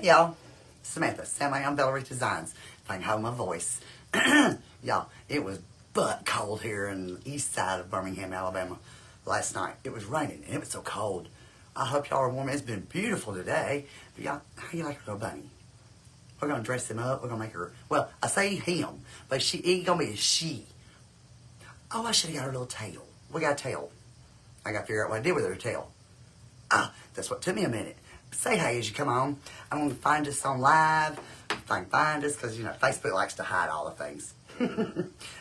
Y'all, Samantha, Embellishments Designs. If I can hold my voice. Y'all, it was butt cold here in the east side of Birmingham, Alabama last night. It was raining and it was so cold. I hope y'all are warm. It's been beautiful today. But y'all, how you like our little bunny? We're going to dress him up. We're going to make her, well, I say him, but he's going to be a she. Oh, I should have got her little tail. We got a tail. I got to figure out what I did with her tail. That's what took me a minute. Say hey as you come on. I'm going to find us on live. If I can find us, because, you know, Facebook likes to hide all the things.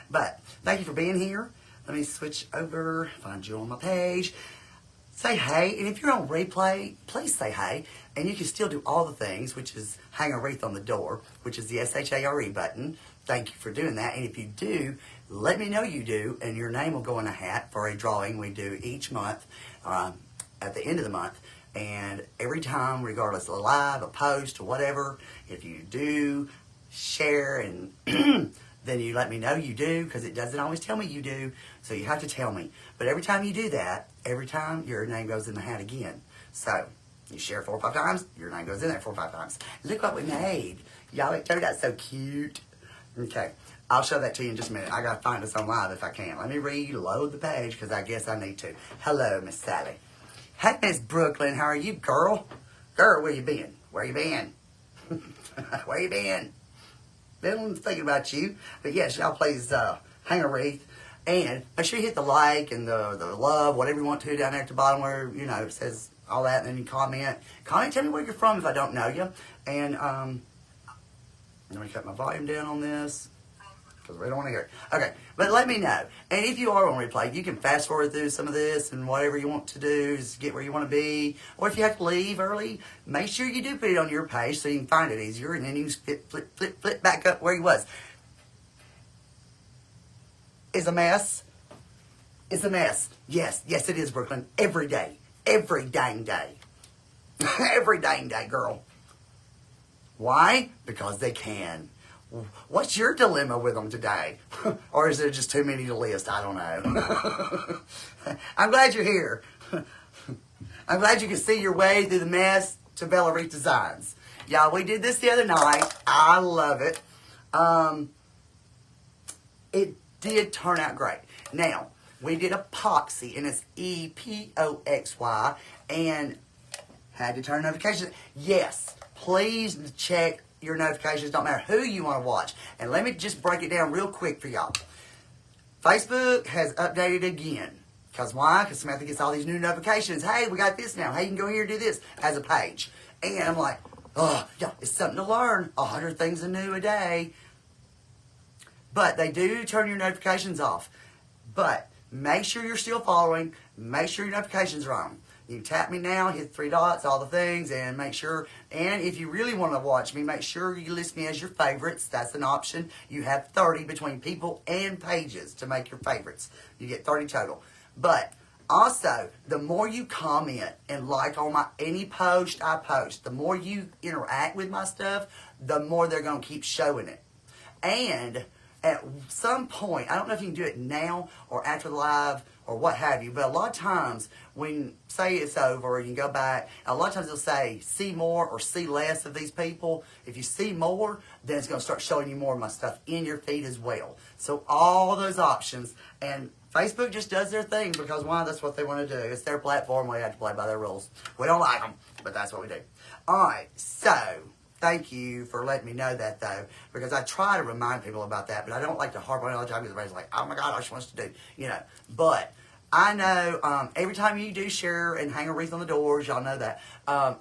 But thank you for being here. Let me switch over, find you on my page. Say hey, and if you're on replay, please say hey. And you can still do all the things, which is hang a wreath on the door, which is the SHARE button. Thank you for doing that. And if you do, let me know you do, and your name will go in a hat for a drawing we do each month at the end of the month. And every time, regardless of a live, a post, or whatever, if you do share and then you let me know you do, because it doesn't always tell me you do, so you have to tell me. But every time you do that, every time your name goes in the hat again. So you share 4 or 5 times, your name goes in there 4 or 5 times. Look what we made. Y'all, it turned out so cute. Okay, I'll show that to you in just a minute. I got to find us on live if I can. Let me reload the page, because I guess I need to. Hello, Miss Sally. Hey, Miss Brooklyn, how are you, girl? Girl, where you been? Where you been? Where you been? Been thinking about you. But yes, y'all please hang a wreath. And make sure you hit the like and the love, whatever you want to, down there at the bottom where, you know, it says all that. And then you comment. Comment, tell me where you're from if I don't know you. And let me cut my volume down on this, because we don't want to hear it. Okay, but let me know. And if you are on replay, you can fast forward through some of this and whatever you want to do is get where you want to be. Or if you have to leave early, make sure you do put it on your page so you can find it easier. And then you can flip back up where you was. Is a mess. It's a mess. Yes, yes it is, Brooklyn. Every day. Every dang day. Every dang day, girl. Why? Because they can. What's your dilemma with them today? Or is there just too many to list? I don't know. I'm glad you're here. I'm glad you can see your way through the mess to Embellishments Designs. Y'all, we did this the other night. I love it. It did turn out great. Now, we did epoxy, and it's EPOXY, and had to turn notifications. Yes, please check your notifications. Don't matter who you want to watch. And let me just break it down real quick for y'all. Facebook has updated again. Because why? Because Samantha gets all these new notifications. Hey, we got this now. Hey, you can go here and do this as a page. And I'm like, oh, yeah, it's something to learn. 100 things new a day. But they do turn your notifications off. But make sure you're still following. Make sure your notifications are on. You can tap me now, hit 3 dots, all the things, and make sure. And if you really want to watch me, make sure you list me as your favorites. That's an option. You have 30 between people and pages to make your favorites. You get 30 total. But also, the more you comment and like on any post I post, the more you interact with my stuff, the more they're going to keep showing it. And at some point, I don't know if you can do it now or after the live or what have you, but a lot of times when, say it's over, you can go back, a lot of times they'll say, see more or see less of these people. If you see more, then it's going to start showing you more of my stuff in your feed as well. So all those options, and Facebook just does their thing because, why? That's what they want to do. It's their platform. We have to play by their rules. We don't like them, but that's what we do. All right, so thank you for letting me know that, though, because I try to remind people about that, but I don't like to harp on it all the time because everybody's like, oh, my God, all she wants to do, you know. But I know every time you do share and hang a wreath on the doors, y'all know that.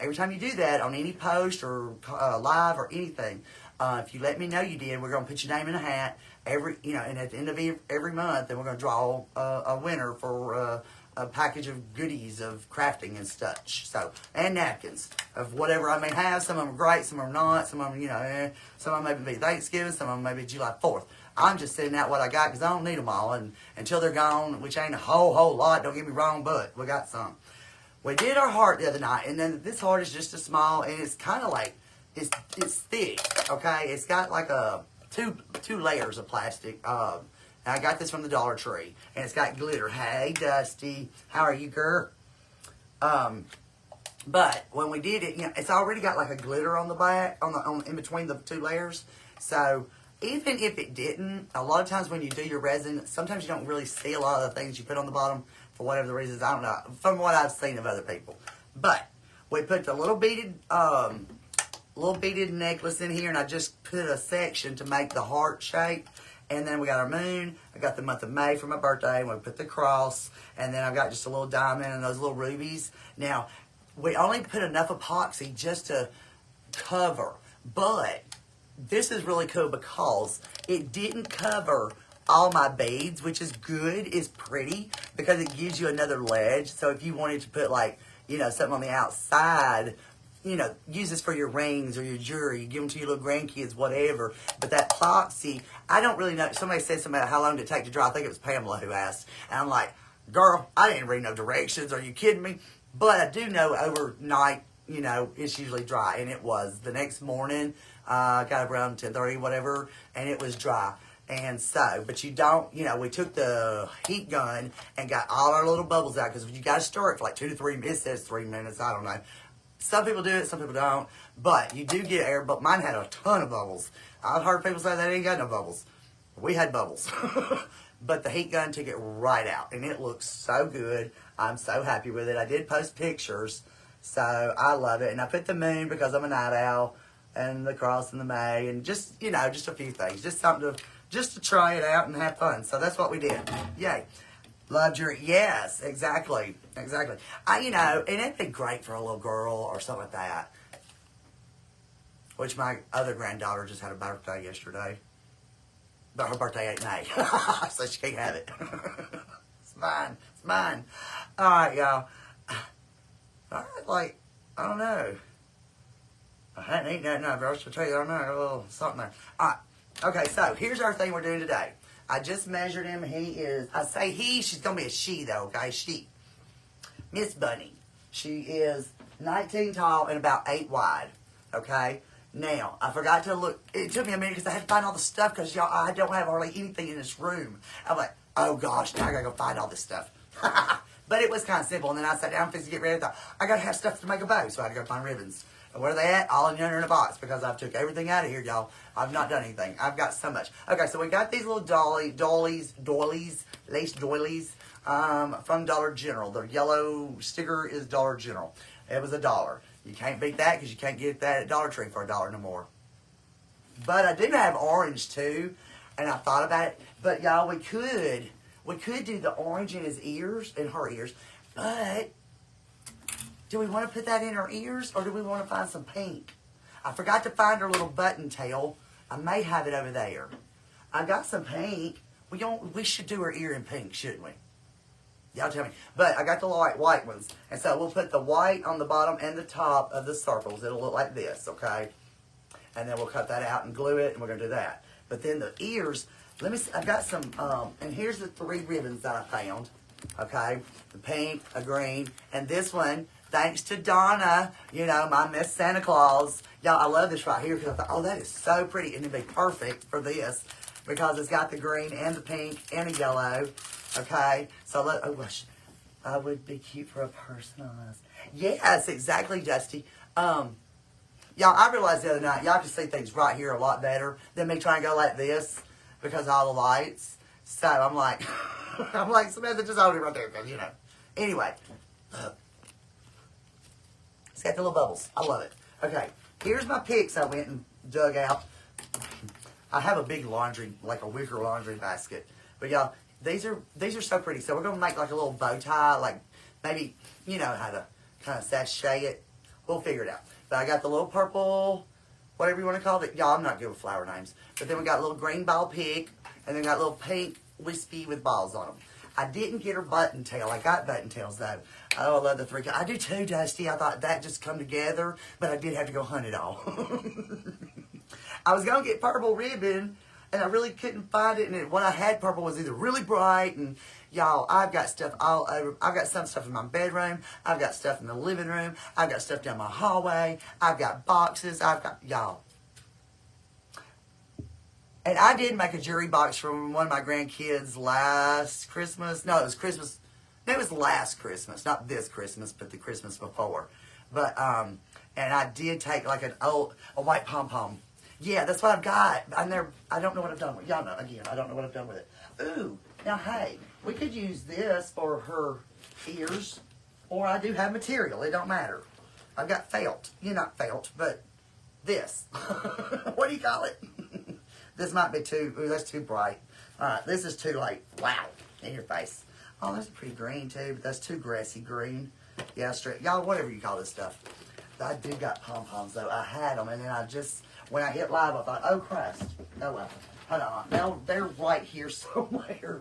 Every time you do that on any post or live or anything, if you let me know you did, we're going to put your name in a hat and at the end of every month, then we're going to draw a winner for a package of goodies of crafting and such. So, and napkins of whatever I may have. Some of them are great, some of them are not. Some of them, some of them may be Thanksgiving, some of them may be July 4th. I'm just sending out what I got because I don't need them all until they're gone, which ain't a whole lot. Don't get me wrong, but we got some. We did our heart the other night, and then this heart is just a small, and it's kind of like, it's thick, okay? It's got like two layers of plastic. I got this from the Dollar Tree, and it's got glitter. Hey, Dusty, how are you, girl? But when we did it, you know, it's already got like a glitter on the back, on in between the two layers. So even if it didn't, a lot of times when you do your resin, sometimes you don't really see a lot of the things you put on the bottom for whatever the reasons. I don't know, from what I've seen of other people. But we put the little beaded necklace in here, and I just put a section to make the heart shape. And then we got our moon. I got the month of May for my birthday, and we put the cross. And then I've got just a little diamond and those little rubies. Now, we only put enough epoxy just to cover. But this is really cool because it didn't cover all my beads, which is good, is pretty, because it gives you another ledge. So if you wanted to put, like, you know, something on the outside, you know, use this for your rings or your jewelry. You give them to your little grandkids, whatever. But that epoxy, I don't really know. Somebody said something about how long did it take to dry. I think it was Pamela who asked. And I'm like, girl, I didn't read no directions. Are you kidding me? But I do know overnight, you know, it's usually dry. And it was. The next morning, got up around 10:30, whatever, and it was dry. And so, but you don't, you know, we took the heat gun and got all our little bubbles out, because you got to stir it for like 2 to 3 minutes. It says 3 minutes. I don't know. Some people do it, some people don't. But you do get air, but mine had a ton of bubbles. I've heard people say they ain't got no bubbles. We had bubbles. But the heat gun took it right out, and it looks so good. I'm so happy with it. I did post pictures, so I love it. And I put the moon because I'm a night owl, and the cross and the May, and just, you know, just a few things. Just something to, just to try it out and have fun. So that's what we did. Yay. Loved your, yes, exactly, exactly. You know, and it'd be great for a little girl or something like that. Which my other granddaughter just had a birthday yesterday. But her birthday ain't May, so she can't have it. It's mine, it's mine. All right, y'all. All right, like, I don't know. I hadn't eaten that enough, I was to tell you, I don't know, a little something there. All right, okay, so here's our thing we're doing today. I just measured him. He is, I say he, she's going to be a she, though, okay? She. Miss Bunny. She is 19 tall and about 8 wide, okay? Now, I forgot to look. It took me a minute because I had to find all the stuff because, y'all, I don't have hardly anything in this room. I'm like, oh, gosh, now I got to go find all this stuff. But it was kind of simple. And then I sat down to get ready. I thought, I got to have stuff to make a bow, so I had to go find ribbons. And where are they at? All in under in a box, because I've took everything out of here, y'all. I've not done anything. I've got so much. Okay, so we got these little lace doilies from Dollar General. The yellow sticker is Dollar General. It was $1. You can't beat that because you can't get that at Dollar Tree for $1 no more. But I do have orange too, and I thought about it. But y'all, we could do the orange in his ears, in her ears, but do we want to put that in her ears, or do we want to find some pink? I forgot to find her little button tail. I may have it over there. I got some pink. We should do her ear in pink, shouldn't we? Y'all tell me. But I got the white ones. And so we'll put the white on the bottom and the top of the circles. It'll look like this, okay? And then we'll cut that out and glue it, and we're going to do that. But then the ears, let me see. I've got some, and here's the 3 ribbons that I found, okay? The pink, a green, and this one, thanks to Donna, you know, my Miss Santa Claus. Y'all, I love this right here because I thought, oh, that is so pretty. And it'd be perfect for this because it's got the green and the pink and a yellow. Okay? So, oh, gosh. I would be cute for a personalized. Yes, exactly, Dusty. Y'all, I realized the other night, y'all can see things right here a lot better than me trying to go like this because of all the lights. So, I'm like, Samantha, just hold it right there because, you know. Anyway, it's got the little bubbles. I love it. Okay, here's my picks I went and dug out. I have a big laundry, like a wicker laundry basket. But y'all, these are so pretty. So we're going to make like a little bow tie, like maybe, you know, how to kind of sachet it. We'll figure it out. But I got the little purple, whatever you want to call it. Y'all, I'm not good with flower names. But then we got a little green ball pig, and then got a little pink wispy with balls on them. I didn't get her button tail. I got button tails, though. Oh, I love the 3 colors. I do too, Dusty. I thought that just come together, but I did have to go hunt it all. I was going to get purple ribbon, and I really couldn't find it. And what I had purple was either really bright, and y'all, I've got stuff all over. I've got some stuff in my bedroom. I've got stuff in the living room. I've got stuff down my hallway. I've got boxes. I've got, y'all. And I did make a jewelry box from one of my grandkids last Christmas. No, it was Christmas. No, it was last Christmas. Not this Christmas, but the Christmas before. But, and I did take like a white pom-pom. Yeah, that's what I've got. I don't know what I've done with it. Y'all know, again, I don't know what I've done with it. Ooh, now hey, we could use this for her ears, or I do have material. It don't matter. I've got felt. Not felt, but this. What do you call it? This might be too, ooh, that's too bright. Alright, this is too like, wow, in your face. Oh, that's a pretty green too, but that's too grassy green. Yeah, straight, y'all, whatever you call this stuff. I do got pom-poms though. I had them, and then when I hit live, I thought, oh Christ. Oh well. Hold on. Now they're right here somewhere.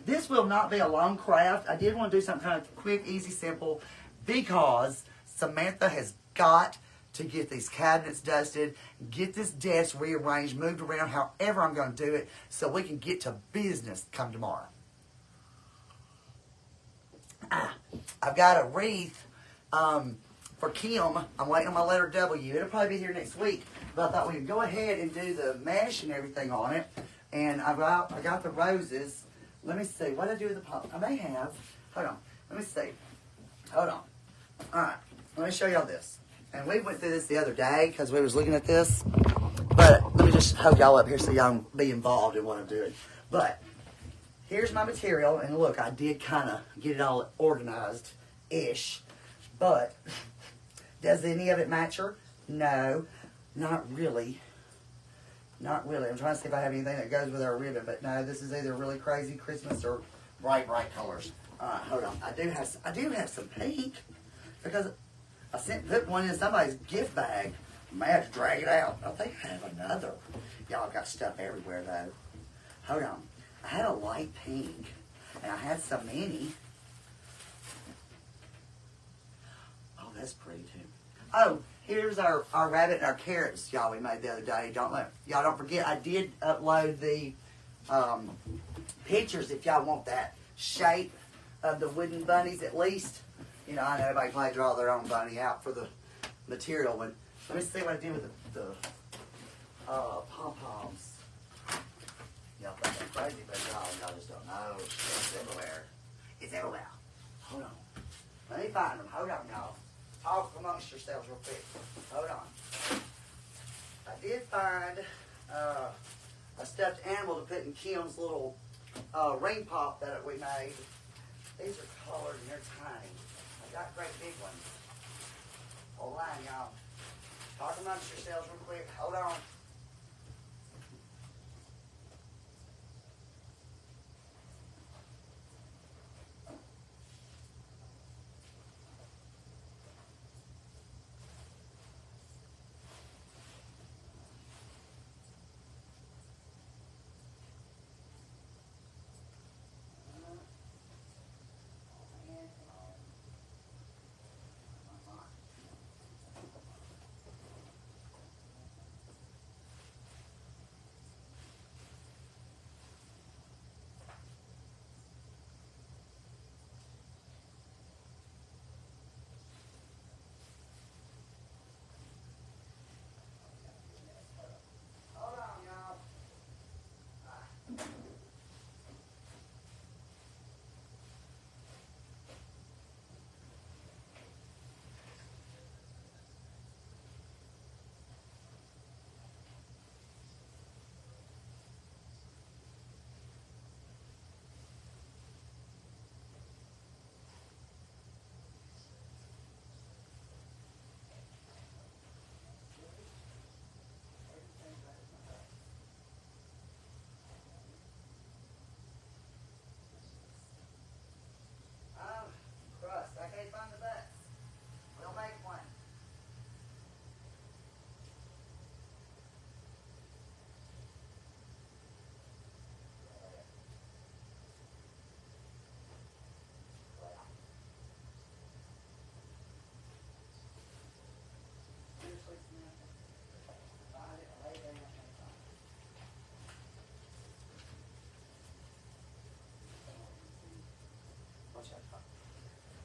This will not be a long craft. I did want to do something kind of quick, easy, simple, because Samantha has got to get these cabinets dusted, get this desk rearranged, moved around, however I'm going to do it, so we can get to business come tomorrow. I've got a wreath for Kim. I'm waiting on my letter W. It'll probably be here next week, but I thought we could go ahead and do the mesh and everything on it. And I got the roses. Let me see. What did I do with the pump? I may have. Hold on. Let me see. Hold on. All right. Let me show y'all this. And we went through this the other day because we was looking at this. But let me just hold y'all up here so y'all can be involved in what I'm doing. But here's my material. And look, I did kind of get it all organized-ish. But does any of it match her? No. Not really. Not really. I'm trying to see if I have anything that goes with our ribbon. But no, this is either really crazy Christmas or bright, bright colors. Hold on. I do have some pink. Because I put one in somebody's gift bag. I may have to drag it out. I think I have another. Y'all got stuff everywhere though. Hold on. I had a light pink. And I had so many. Oh, that's pretty too. Oh, here's our rabbit and our carrots, y'all, we made the other day. Y'all don't forget, I did upload the pictures if y'all want that shape of the wooden bunnies at least. I know everybody can draw their own bunny out for the material one. Let me see what I did with the pom-poms. Y'all think I'm crazy, but y'all just don't know. It's everywhere. It's everywhere. Hold on. Let me find them. Hold on, y'all. Talk amongst yourselves real quick. Hold on. I did find a stuffed animal to put in Kim's little ring pop that we made. These are colored and they're tiny. I got great big ones. Hold on, y'all. Talk amongst yourselves real quick. Hold on.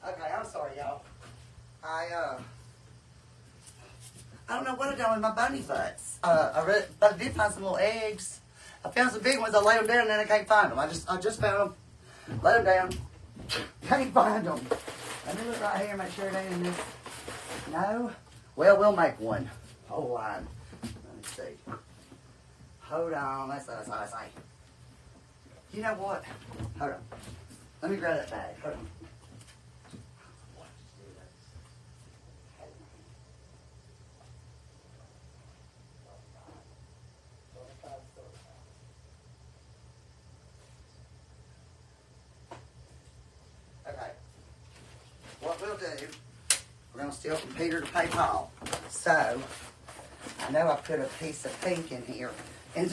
Okay, I'm sorry, y'all. I don't know what I've done with my bunny butts. I did find some little eggs. I found some big ones. I laid them down and then I can't find them. I just found them. Let them down. Can't find them. Let me look right here and make sure it ain't in this. No? Well, we'll make one. Hold on. Let me see. Hold on. That's what I say. You know what? Hold on. Let me grab that bag. Hold on. Okay. What we'll do, we're going to steal from Peter to pay Paul. So, I know I put a piece of pink in here. And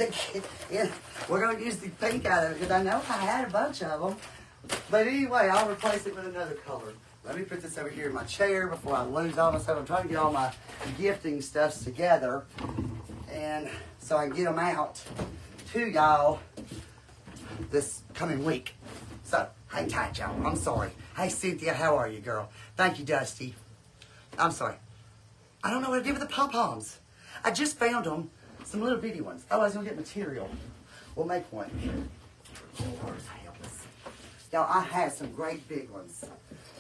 we're going to use the pink out of it because I know I had a bunch of them. But anyway, I'll replace it with another color. Let me put this over here in my chair before I lose all my stuff. I'm trying to get all my gifting stuffs together. And so I can get them out to y'all this coming week. So, hang tight, y'all. I'm sorry. Hey, Cynthia, how are you, girl? Thank you, Dusty. I'm sorry. I don't know what to do with the pom-poms. I just found them. Some little bitty ones. Oh, I was going to get material. We'll make one. Lord help us. Y'all, I have some great big ones.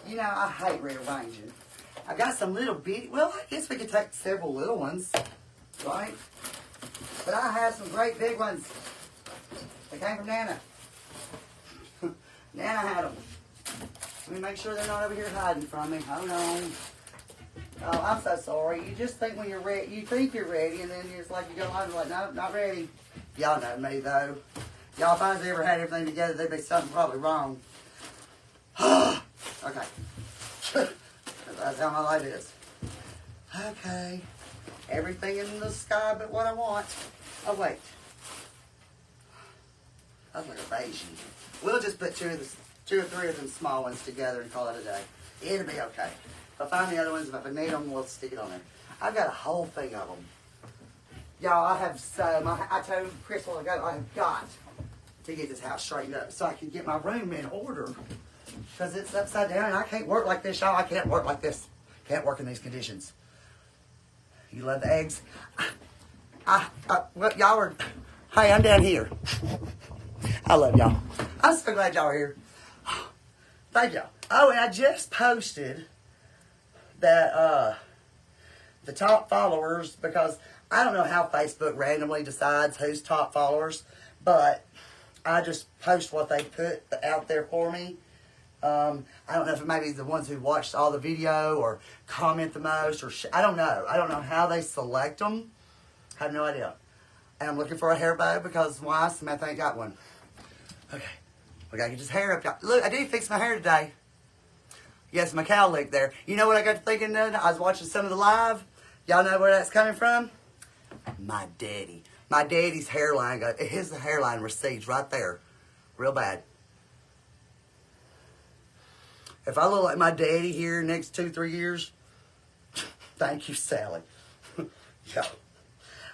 You know, I hate rearranging. I got some little bitty. Well, I guess we could take several little ones. Right? But I have some great big ones. They came from Nana. Nana had them. Let me make sure they're not over here hiding from me. Hold on. Oh, I'm so sorry. You just think when you're ready, you think you're ready, and then it's like you go on like, no, not ready. Y'all know me though. Y'all, if I was ever had everything together, there'd be something probably wrong. Okay. That's how my life is. Okay. Everything in the sky but what I want. Oh wait. That's like a beige. We'll just put two or three of them small ones together and call it a day. It'll be okay. If I find the other ones, if I need them, we'll stick it on there. I've got a whole thing of them. Y'all, I have some. I told Chris a while ago, I have got to get this house straightened up so I can get my room in order. Because it's upside down and I can't work like this, y'all. I can't work like this. Can't work in these conditions. You love the eggs? Well, y'all are, hey, I'm down here. I love y'all. I'm so glad y'all are here. Thank y'all. Oh, and I just posted that the top followers, because I don't know how Facebook randomly decides who's top followers, but I just post what they put out there for me. I don't know if it may be the ones who watched all the video or comment the most, or I don't know. I don't know how they select them. I have no idea. And I'm looking for a hair bow because why? Samantha ain't got one. Okay, we gotta get this hair up. Y'all. Look, I did fix my hair today. Yes, my cow lick there. You know what I got to thinking then? I was watching some of the live. Y'all know where that's coming from? My daddy. My daddy's hairline, his hairline recedes right there. Real bad. If I look like my daddy here next 2-3 years, thank you, Sally. Yeah.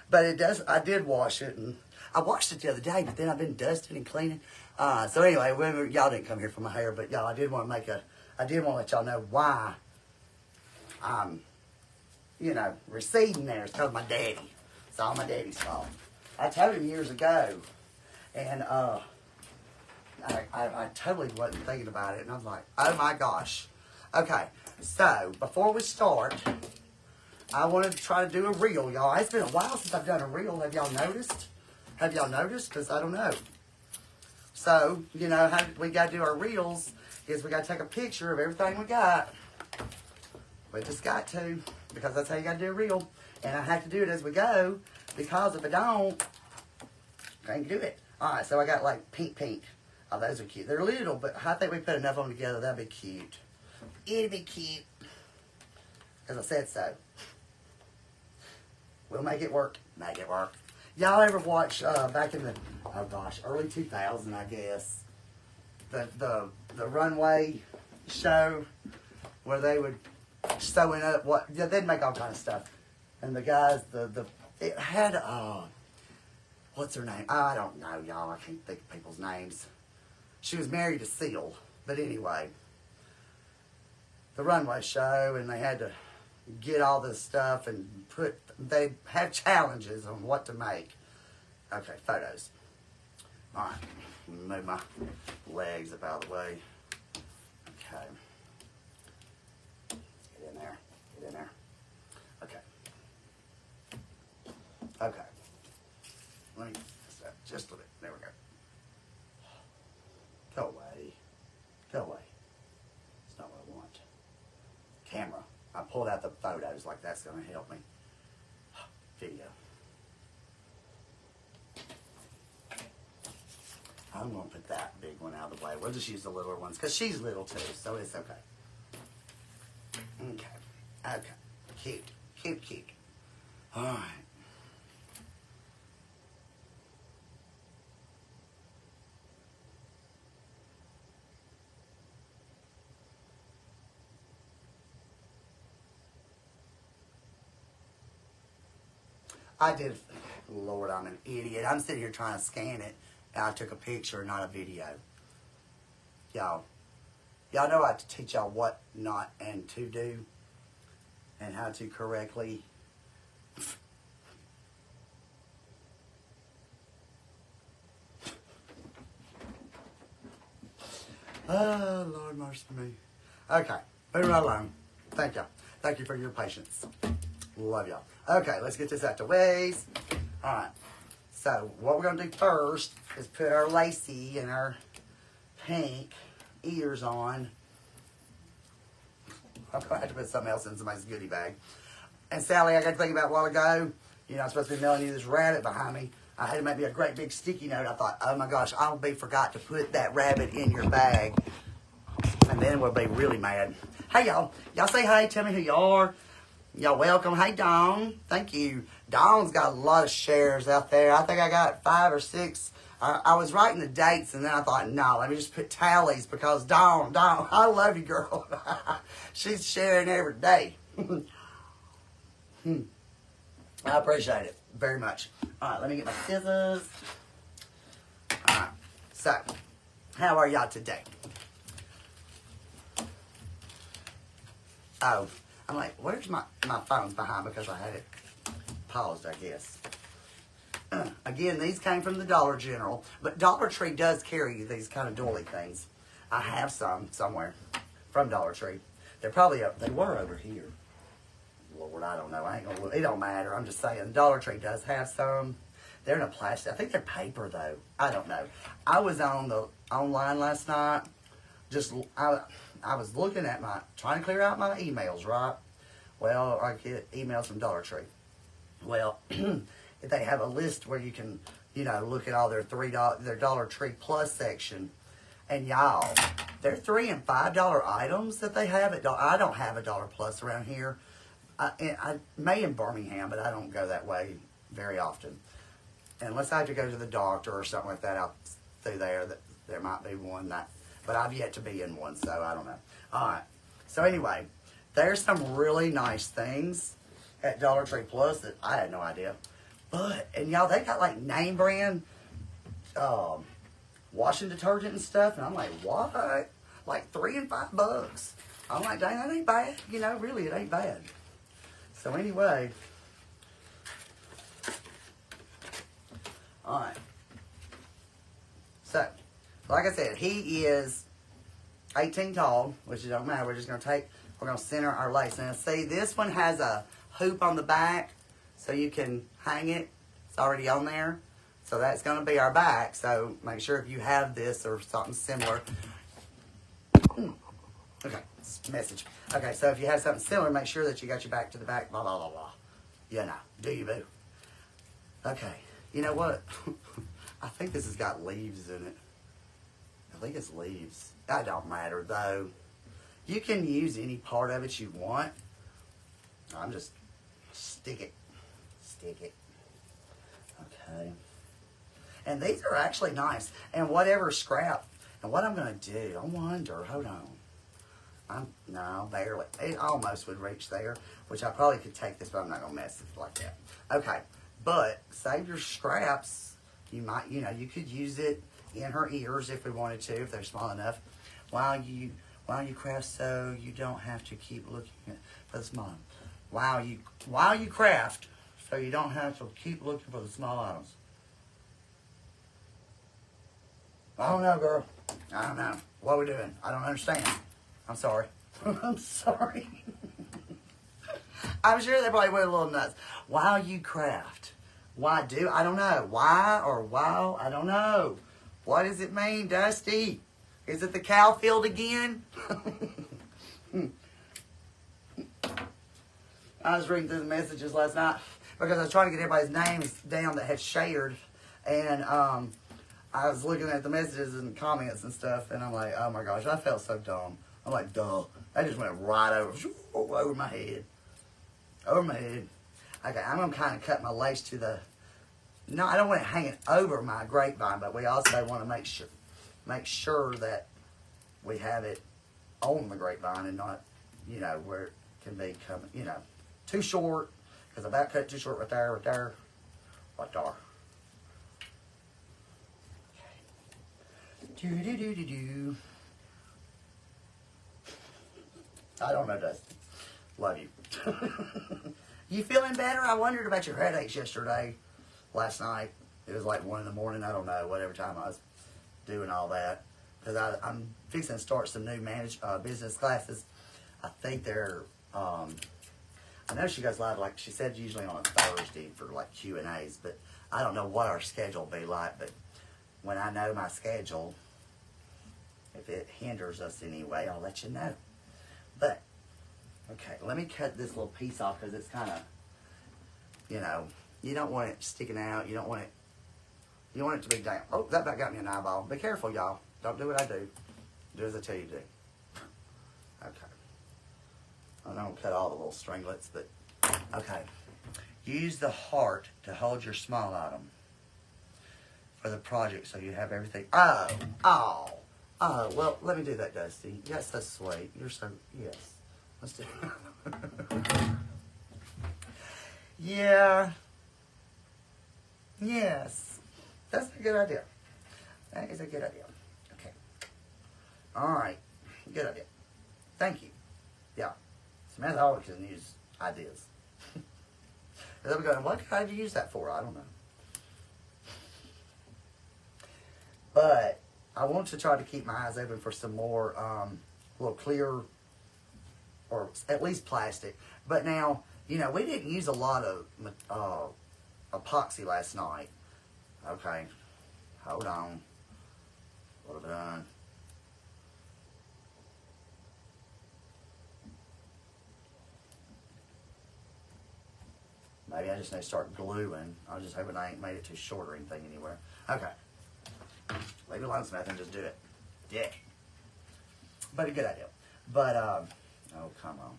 But it does, I did wash it, and I washed it the other day, but then I've been dusting and cleaning. So anyway, y'all didn't come here for my hair, but y'all, I did want to let y'all know why I'm, receding there. It's because of my daddy. It's all my daddy's fault. I told him years ago, and I totally wasn't thinking about it, and I was like, oh my gosh. Okay, so before we start, I wanted to try to do a reel, y'all. It's been a while since I've done a reel. Have y'all noticed? Have y'all noticed? Because I don't know. So, how we got to do our reels is we got to take a picture of everything we got. We just got to, because that's how you got to do a reel. And I have to do it as we go, because if I don't, I can't do it. All right, so I got like pink. Oh, those are cute. They're little, but I think we put enough of them together. That'd be cute. It'd be cute. Because I said so. We'll make it work. Make it work. Y'all ever watch back in the, early 2000s, I guess, the runway show where they would sewing up they'd make all kind of stuff, and the guys it had what's her name? I don't know, y'all. I can't think of people's names. She was married to Seal, but anyway, the runway show, and they had to get all this stuff and they have challenges on what to make. Okay, photos. All right, move my legs up out of the way. Okay. Get in there. Just a little bit. There we go. Go away. Go away. It's not what I want. Camera. I pulled out the photos like that's going to help me. Video. I'm going to put that big one out of the way. We'll just use the littler ones because she's little too, so it's okay. Okay. Okay. Cute. Cute, cute. All right. I did. Lord, I'm an idiot. I'm sitting here trying to scan it, and I took a picture, not a video. Y'all know I have to teach y'all what not and to do, and how to correctly. Oh, Lord mercy me. Okay, moving right along. Thank y'all. Thank you for your patience. Love y'all. Okay, let's get this out the ways. Alright, so what we're going to do first is put our lacy and our pink ears on. I'm going to have to put something else in somebody's goodie bag. And Sally, I got to think about a while ago, you know, I'm supposed to be mailing you this rabbit behind me. I had to make me a great big sticky note. I thought, oh my gosh, I'll be forgot to put that rabbit in your bag. And then we'll be really mad. Hey, y'all. Y'all say hey. Tell me who you are. Y'all welcome. Hey, Dawn. Thank you. Dawn's got a lot of shares out there. I think I got 5 or 6. I was writing the dates, and then I thought, no, let me just put tallies because Dawn, I love you, girl. She's sharing every day. I appreciate it very much. All right, let me get my scissors. All right, so how are y'all today? Oh, I'm like, where's my phone's behind because I had it paused, I guess. Again, these came from the Dollar General, but Dollar Tree does carry these kind of doily things. I have some somewhere from Dollar Tree. They're probably up, they were over here. Lord, I don't know. I ain't gonna look. It don't matter. I'm just saying, Dollar Tree does have some. They're in a plastic. I think they're paper though. I don't know. I was on the online last night. I was looking at trying to clear out my emails, right? Well, I get emails from Dollar Tree. Well, they have a list where you can, you know, look at all their their Dollar Tree Plus section. And y'all, they're $3 and $5 items that they have at I don't have a Dollar Plus around here. I may in Birmingham, but I don't go that way very often. Unless I have to go to the doctor or something like that out through there, there might be one that, but I've yet to be in one, so I don't know. All right. So anyway, there's some really nice things at Dollar Tree Plus that I had no idea. But, and y'all, they got like name brand washing detergent and stuff. And I'm like, what? Like $3 and $5. I'm like, dang, that ain't bad. You know, really, it ain't bad. So anyway, all right. So, like I said, he is 18 tall, which it don't matter. We're going to center our lace. Now, see, this one has a hoop on the back, so you can hang it. It's already on there. So that's going to be our back. So make sure if you have this or something similar. Okay, message. Okay, so if you have something similar, make sure that you got your back to the back, blah, blah, blah, blah. You know, do you, boo? Okay, you know what? I think this has got leaves in it. I think it's leaves. That don't matter, though. You can use any part of it you want. I'm just, stick it. Stick it. Okay. And these are actually nice. And whatever scrap, and what I'm going to do, I wonder, hold on. No, barely. It almost would reach there, which I probably could take this, but I'm not going to mess it like that. Okay, but save your scraps. You might, you know, you could use it in her ears if we wanted to, if they're small enough. While you craft, so you don't have to keep looking for the small. While you craft, so you don't have to keep looking for the small items. I don't know, girl. I don't know. What are we doing? I don't understand. I'm sorry. I'm sorry. I'm sure they probably went a little nuts. While you craft. Why do? I don't know. Why or wow? I don't know. What does it mean, Dusty? Is it the cow field again? I was reading through the messages last night because I was trying to get everybody's names down that had shared. And I was looking at the messages and comments and stuff, and I'm like, oh my gosh, I felt so dumb. I'm like, duh. That just went right over my head. Over my head. Okay, I'm going to kind of cut my lace to the... No, I don't want it hanging over my grapevine, but we also want to make sure that we have it on the grapevine and not, you know, where it can be coming, you know, too short. Because I about cut too short right there, right there, right there. Do-do-do-do-do. I don't know, Dustin. Love you. You feeling better? I wondered about your headaches yesterday, last night. It was like 1 in the morning. I don't know, whatever time I was doing all that. Because I'm fixing to start some new business classes. I think they're, I know she goes live, like she said, usually on a Thursday for like Q&As. But I don't know what our schedule will be like. But when I know my schedule, if it hinders us anyway, I'll let you know. But, okay, let me cut this little piece off because it's kind of, you know, you don't want it sticking out. You don't want it to be down. Oh, that about got me an eyeball. Be careful, y'all. Don't do what I do. Do as I tell you to do. Okay. I don't cut all the little stringlets, but, okay. Use the heart to hold your small item for the project so you have everything. Oh, well, let me do that, Dusty. You're so sweet. You're so, yes. Let's do it. Yeah. Yes. That's a good idea. That is a good idea. Okay. All right. Good idea. Thank you. Yeah. Samantha always can use ideas. Then we go, what could I use that for? I don't know. But I want to try to keep my eyes open for some more little clear or at least plastic. But now, you know, we didn't use a lot of epoxy last night. Okay. Hold on. What have I done? Maybe I just need to start gluing. I was just hoping I ain't made it too short or anything anywhere. Okay. Leave it alone, Samantha, and just do it. Yeah. But a good idea. But, oh, come on.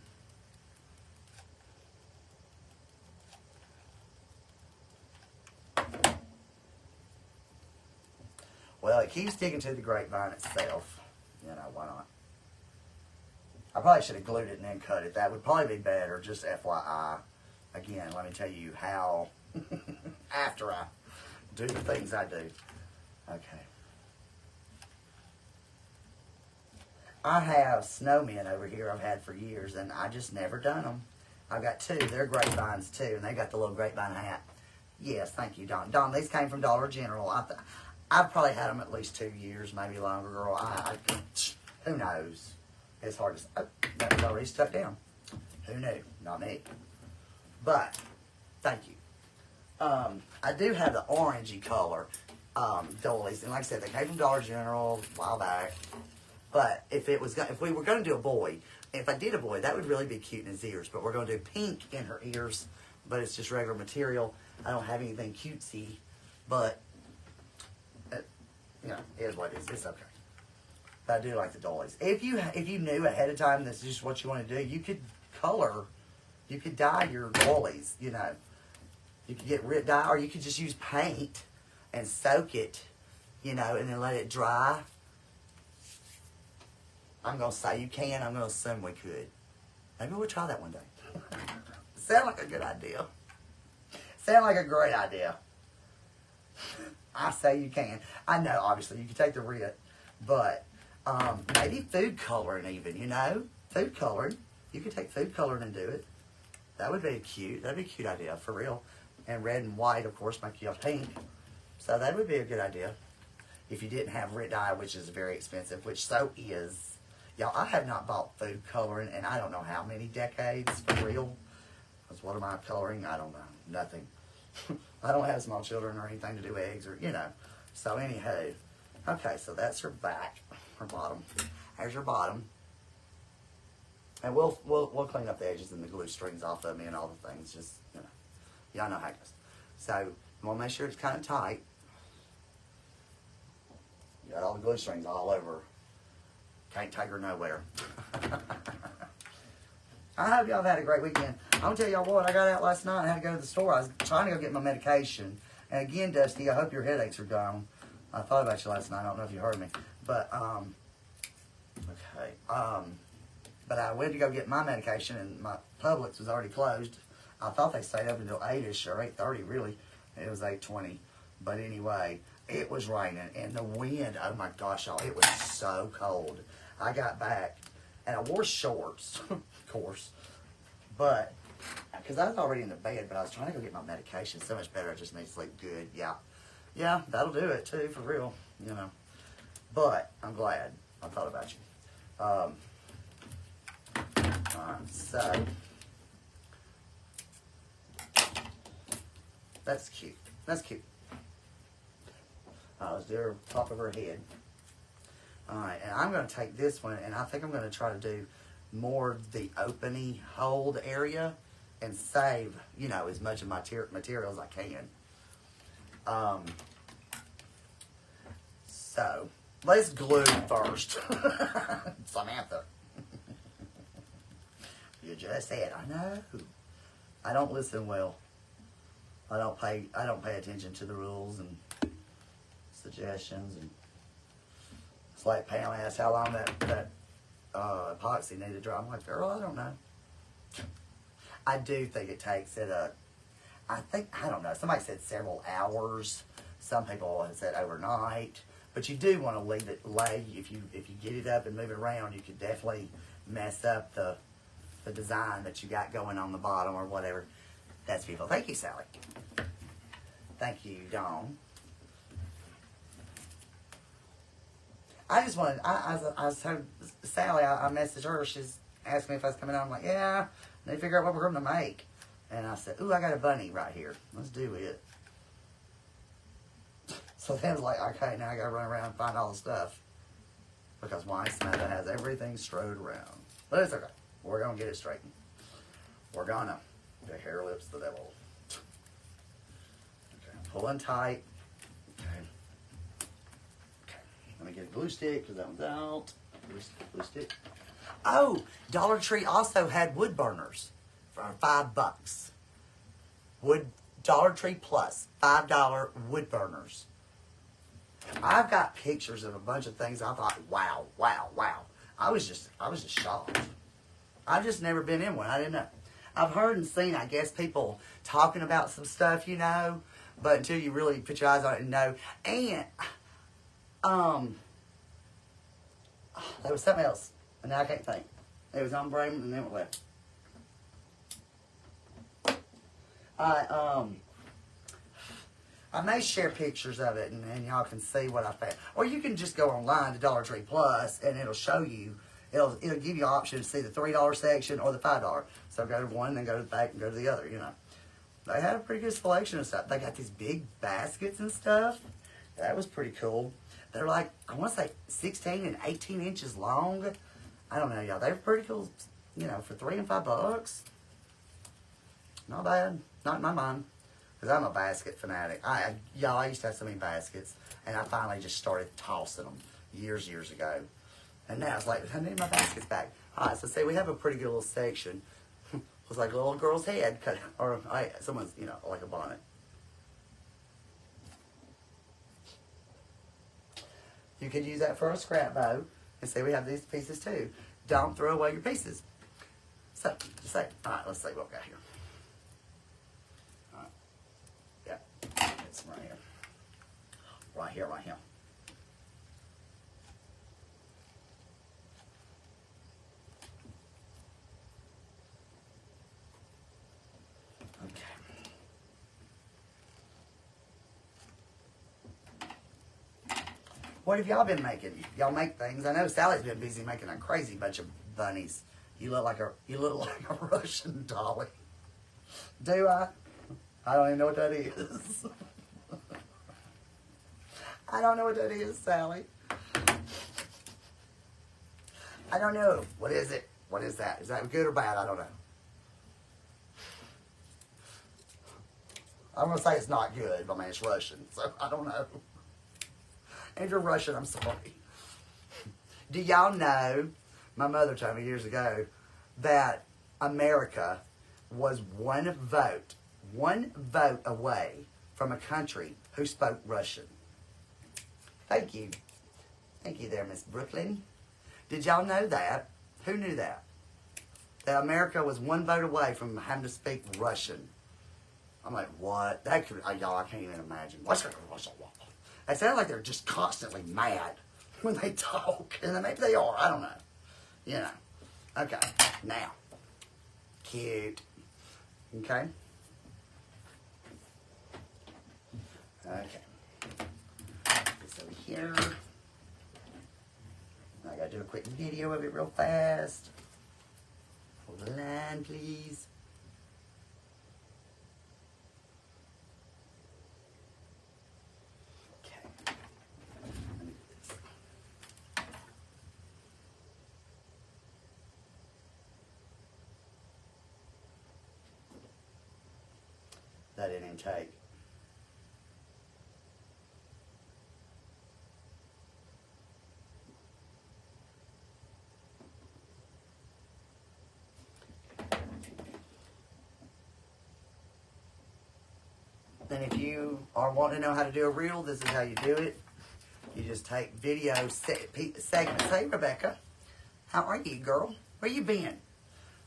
Well, it keeps sticking to the grapevine itself. You know, why not? I probably should have glued it and then cut it. That would probably be better, just FYI. Again, let me tell you how, after I do the things I do. Okay. I have snowmen over here I've had for years, and I just never done them. I've got two. They're grapevines, too, and they got the little grapevine hat. Yes, thank you, Don. Don, these came from Dollar General. I've probably had them at least 2 years, maybe longer, girl. Who knows? It's hard to say. Oh, that was already stuck down. Who knew? Not me. But, thank you. I do have the orangey color doilies, and like I said, they came from Dollar General a while back. But if we were going to do a boy, if I did a boy, that would really be cute in his ears. But we're going to do pink in her ears, but it's just regular material. I don't have anything cutesy, but you know, it is what it is. It's okay. But I do like the doilies. If you knew ahead of time this is just what you want to do, you could color, you could dye your doilies. You know, you could get rid dye, or you could just use paint and soak it, you know, and then let it dry. I'm going to say you can. I'm going to assume we could. Maybe we'll try that one day. Sound like a good idea. Sound like a great idea. I say you can. I know, obviously, you can take the writ, but maybe food coloring even, you know? Food coloring. You could take food coloring and do it. That would be cute. That would be a cute idea, for real. And red and white, of course, make you a pink. So that would be a good idea. If you didn't have writ dye, which is very expensive, which so is. Y'all, I have not bought food coloring in I don't know how many decades, for real. Because what am I coloring? I don't know. Nothing. I don't have small children or anything to do eggs or, you know. So anywho, okay, so that's her back, her bottom. There's her bottom. And we'll clean up the edges and the glue strings off of me and all the things. Just, you know, y'all know how it goes. So you want to make sure it's kind of tight. You got all the glue strings all over. Can't take her nowhere. I hope y'all have had a great weekend. I'm going to tell y'all what, I got out last night and had to go to the store. I was trying to go get my medication. And again, Dusty, I hope your headaches are gone. I thought about you last night. I don't know if you heard me. But, okay. But I went to go get my medication and my Publix was already closed. I thought they stayed open until 8-ish or 8:30 really. It was 8:20. But anyway, it was raining and the wind, oh my gosh, y'all, it was so cold. I got back and I wore shorts, of course. But, because I was already in the bed, but I was trying to go get my medication. So much better, I just need to sleep good. Yeah. Yeah, that'll do it too, for real, you know. But, I'm glad I thought about you. So, that's cute. That's cute. Let's do her top of her head. Alright, and I'm going to take this one, and I think I'm going to try to do more the opening hold area and save, you know, as much of my material as I can. So, let's glue first. Samantha. You just said, I know. I don't listen well. I don't pay attention to the rules and suggestions. And it's like Pam asked how long that epoxy needed to dry. I'm like, girl, I don't know. I do think it takes it I don't know. Somebody said several hours. Some people have said overnight. But you do want to leave it lay. If you get it up and move it around, you could definitely mess up the design that you got going on the bottom or whatever. That's beautiful. Thank you, Sally. Thank you, Dawn. I just wanted, I told Sally, I messaged her, she's asked me if I was coming on. I'm like, yeah, I need to figure out what we're going to make. And I said, ooh, I got a bunny right here. Let's do it. So then I was like, okay, now I got to run around and find all the stuff. Because why? Samantha has everything strode around. But it's okay. We're going to get it straightened. We're going to. The hair lips the devil. Okay, I'm pulling tight. Okay. Okay. Let me get a glue stick because that one's out. Glue stick. Oh, Dollar Tree also had wood burners for $5. Dollar Tree Plus, $5 wood burners. I've got pictures of a bunch of things I thought, wow, wow, wow. I was just shocked. I've just never been in one. I didn't know. I've heard and seen, I guess, people talking about some stuff, you know, but until you really put your eyes on it and know. And, there was something else, and now I can't think. It was on brain, and then it left. I may share pictures of it, and y'all can see what I found. Or you can just go online to Dollar Tree Plus, and it'll show you. It'll give you an option to see the $3 section or the $5. So go to one, then go to the back, and go to the other, you know. They had a pretty good selection of stuff. They got these big baskets and stuff. That was pretty cool. They're like, I want to say 16 and 18 inches long. I don't know, y'all. They're pretty cool, you know, for $3 and $5. Not bad. Not in my mind. Because I'm a basket fanatic. Y'all, I used to have so many baskets. And I finally just started tossing them years ago. And now it's like, I need my baskets back. All right, so see, we have a pretty good little section. Looks like a little girl's head. Or someone's, you know, like a bonnet. You could use that for a scrap bow. And see, we have these pieces too. Don't throw away your pieces. So, just say, all right, let's see what we got here. All right. Yeah, it's right here. Right here, right here. What have y'all been making? Y'all make things. I know Sally's been busy making a crazy bunch of bunnies. You look like a Russian dolly. Do I? I don't even know what that is. I don't know what that is, Sally. I don't know. What is it? What is that? Is that good or bad? I don't know. I'm going to say it's not good, but I mean, it's Russian, so I don't know. And if you're Russian, I'm sorry. Do y'all know, my mother told me years ago, that America was one vote away from a country who spoke Russian. Thank you. Thank you there, Miss Brooklyn. Did y'all know that? Who knew that? That America was one vote away from having to speak Russian. I'm like, what? That could, y'all, I can't even imagine. It sounds like they're just constantly mad when they talk. And then maybe they are. I don't know. You know. Okay. Now. Cute. Okay. Okay. This over here. I gotta do a quick video of it real fast. Hold the line, please. Okay. Let me do this. That didn't even take. And if you are wanting to know how to do a reel, this is how you do it. You just take video segments. Hey, Rebecca, how are you, girl? Where you been?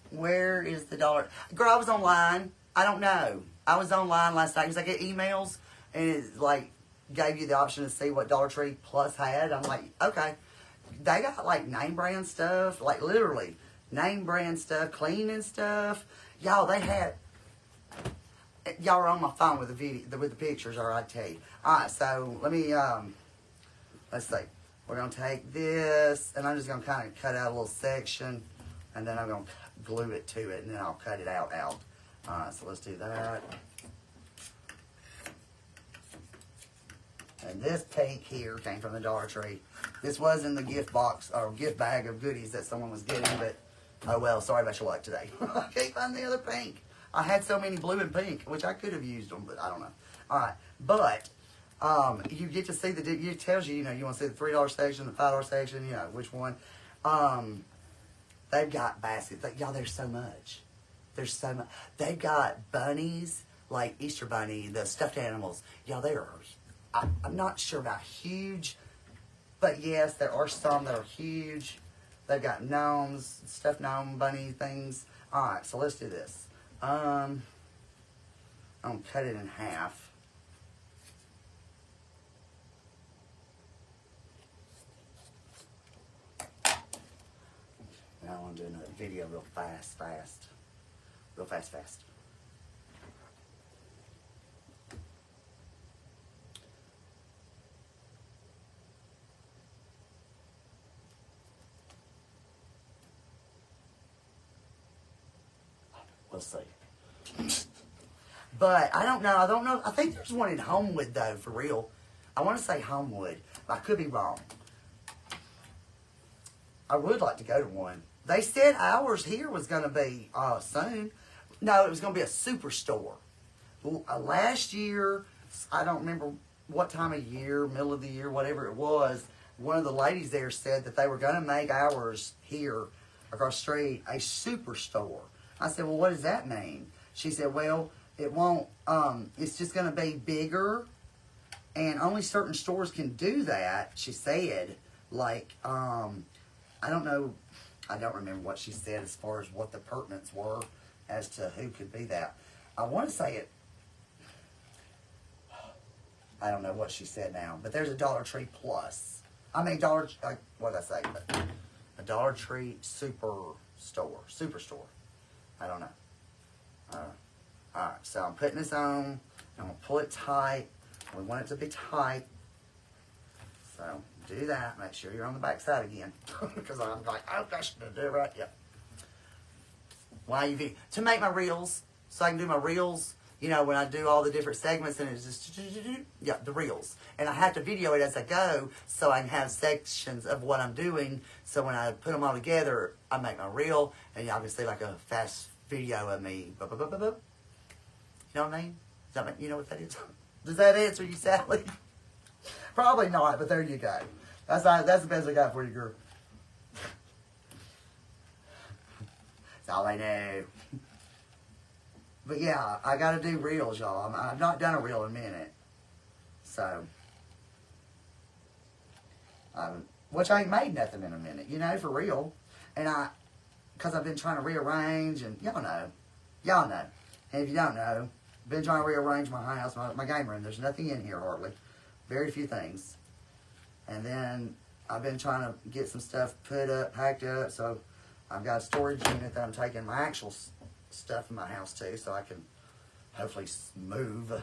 Where is the dollar? Girl, I was online. I don't know. I was online last night because I get emails and it like gave you the option to see what Dollar Tree Plus had. I'm like, okay. They got like name brand stuff, like literally name brand stuff, cleaning stuff. Y'all, they had. Y'all are on my phone with the video, with the pictures, or I'd tell you. All right, so let me, let's see. We're going to take this, and I'm just going to kind of cut out a little section, and then I'm going to glue it to it, and then I'll cut it out. All right, so let's do that. And this pink here came from the Dollar Tree. This was in the gift box, or gift bag of goodies that someone was getting, but, oh well, sorry about your luck today. I can't find the other pink. I had so many blue and pink, which I could have used them, but I don't know. All right, but you get to see it tells you, you know, you want to see the $3 section, the $5 section, you know, which one. They've got baskets. Y'all, there's so much. There's so much. They've got bunnies, like Easter Bunny, the stuffed animals. Y'all, they are, I'm not sure about huge, but yes, there are some that are huge. They've got gnomes, stuffed gnome bunny things. All right, so let's do this. I'm going to cut it in half. Now I want to do another video real fast. Real fast. We'll see. But I don't know. I think there's one in Homewood, though, for real. I want to say Homewood, but I could be wrong. I would like to go to one. They said ours here was going to be soon. No, it was going to be a superstore. Last year, I don't remember what time of year, middle of the year, whatever it was, one of the ladies there said that they were going to make ours here across the street a superstore. I said, well, what does that mean? She said, well, it won't, it's just going to be bigger, and only certain stores can do that, she said. Like, I don't know, I don't remember what she said as far as what the pertinents were as to who could be that. I want to say it, I don't know what she said now, but there's a Dollar Tree Plus. I mean, what did I say? A Dollar Tree Superstore. I don't know. Alright, so I'm putting this on. I'm going to pull it tight. We want it to be tight. So, do that. Make sure you're on the back side again. Because I'm like, oh gosh, I'm going to do it right. Yep. To make my reels, so I can do my reels, you know, when I do all the different segments and it's just, yeah, the reels. And I have to video it as I go so I can have sections of what I'm doing. So when I put them all together, I make my reel and you obviously like a fast video of me. You know what I mean? You know what that is? Does that answer you, Sally? Probably not, but there you go. That's the best I got for you, girl. That's all I know. But yeah, I got to do reels, y'all. I've not done a reel in a minute. So, which I ain't made nothing in a minute, you know, for real. And because I've been trying to rearrange, and y'all know. And if you don't know, been trying to rearrange my house, my game room. There's nothing in here hardly. Very few things. And then I've been trying to get some stuff put up, packed up. So I've got a storage unit that I'm taking my actual stuff in my house to, so I can hopefully move.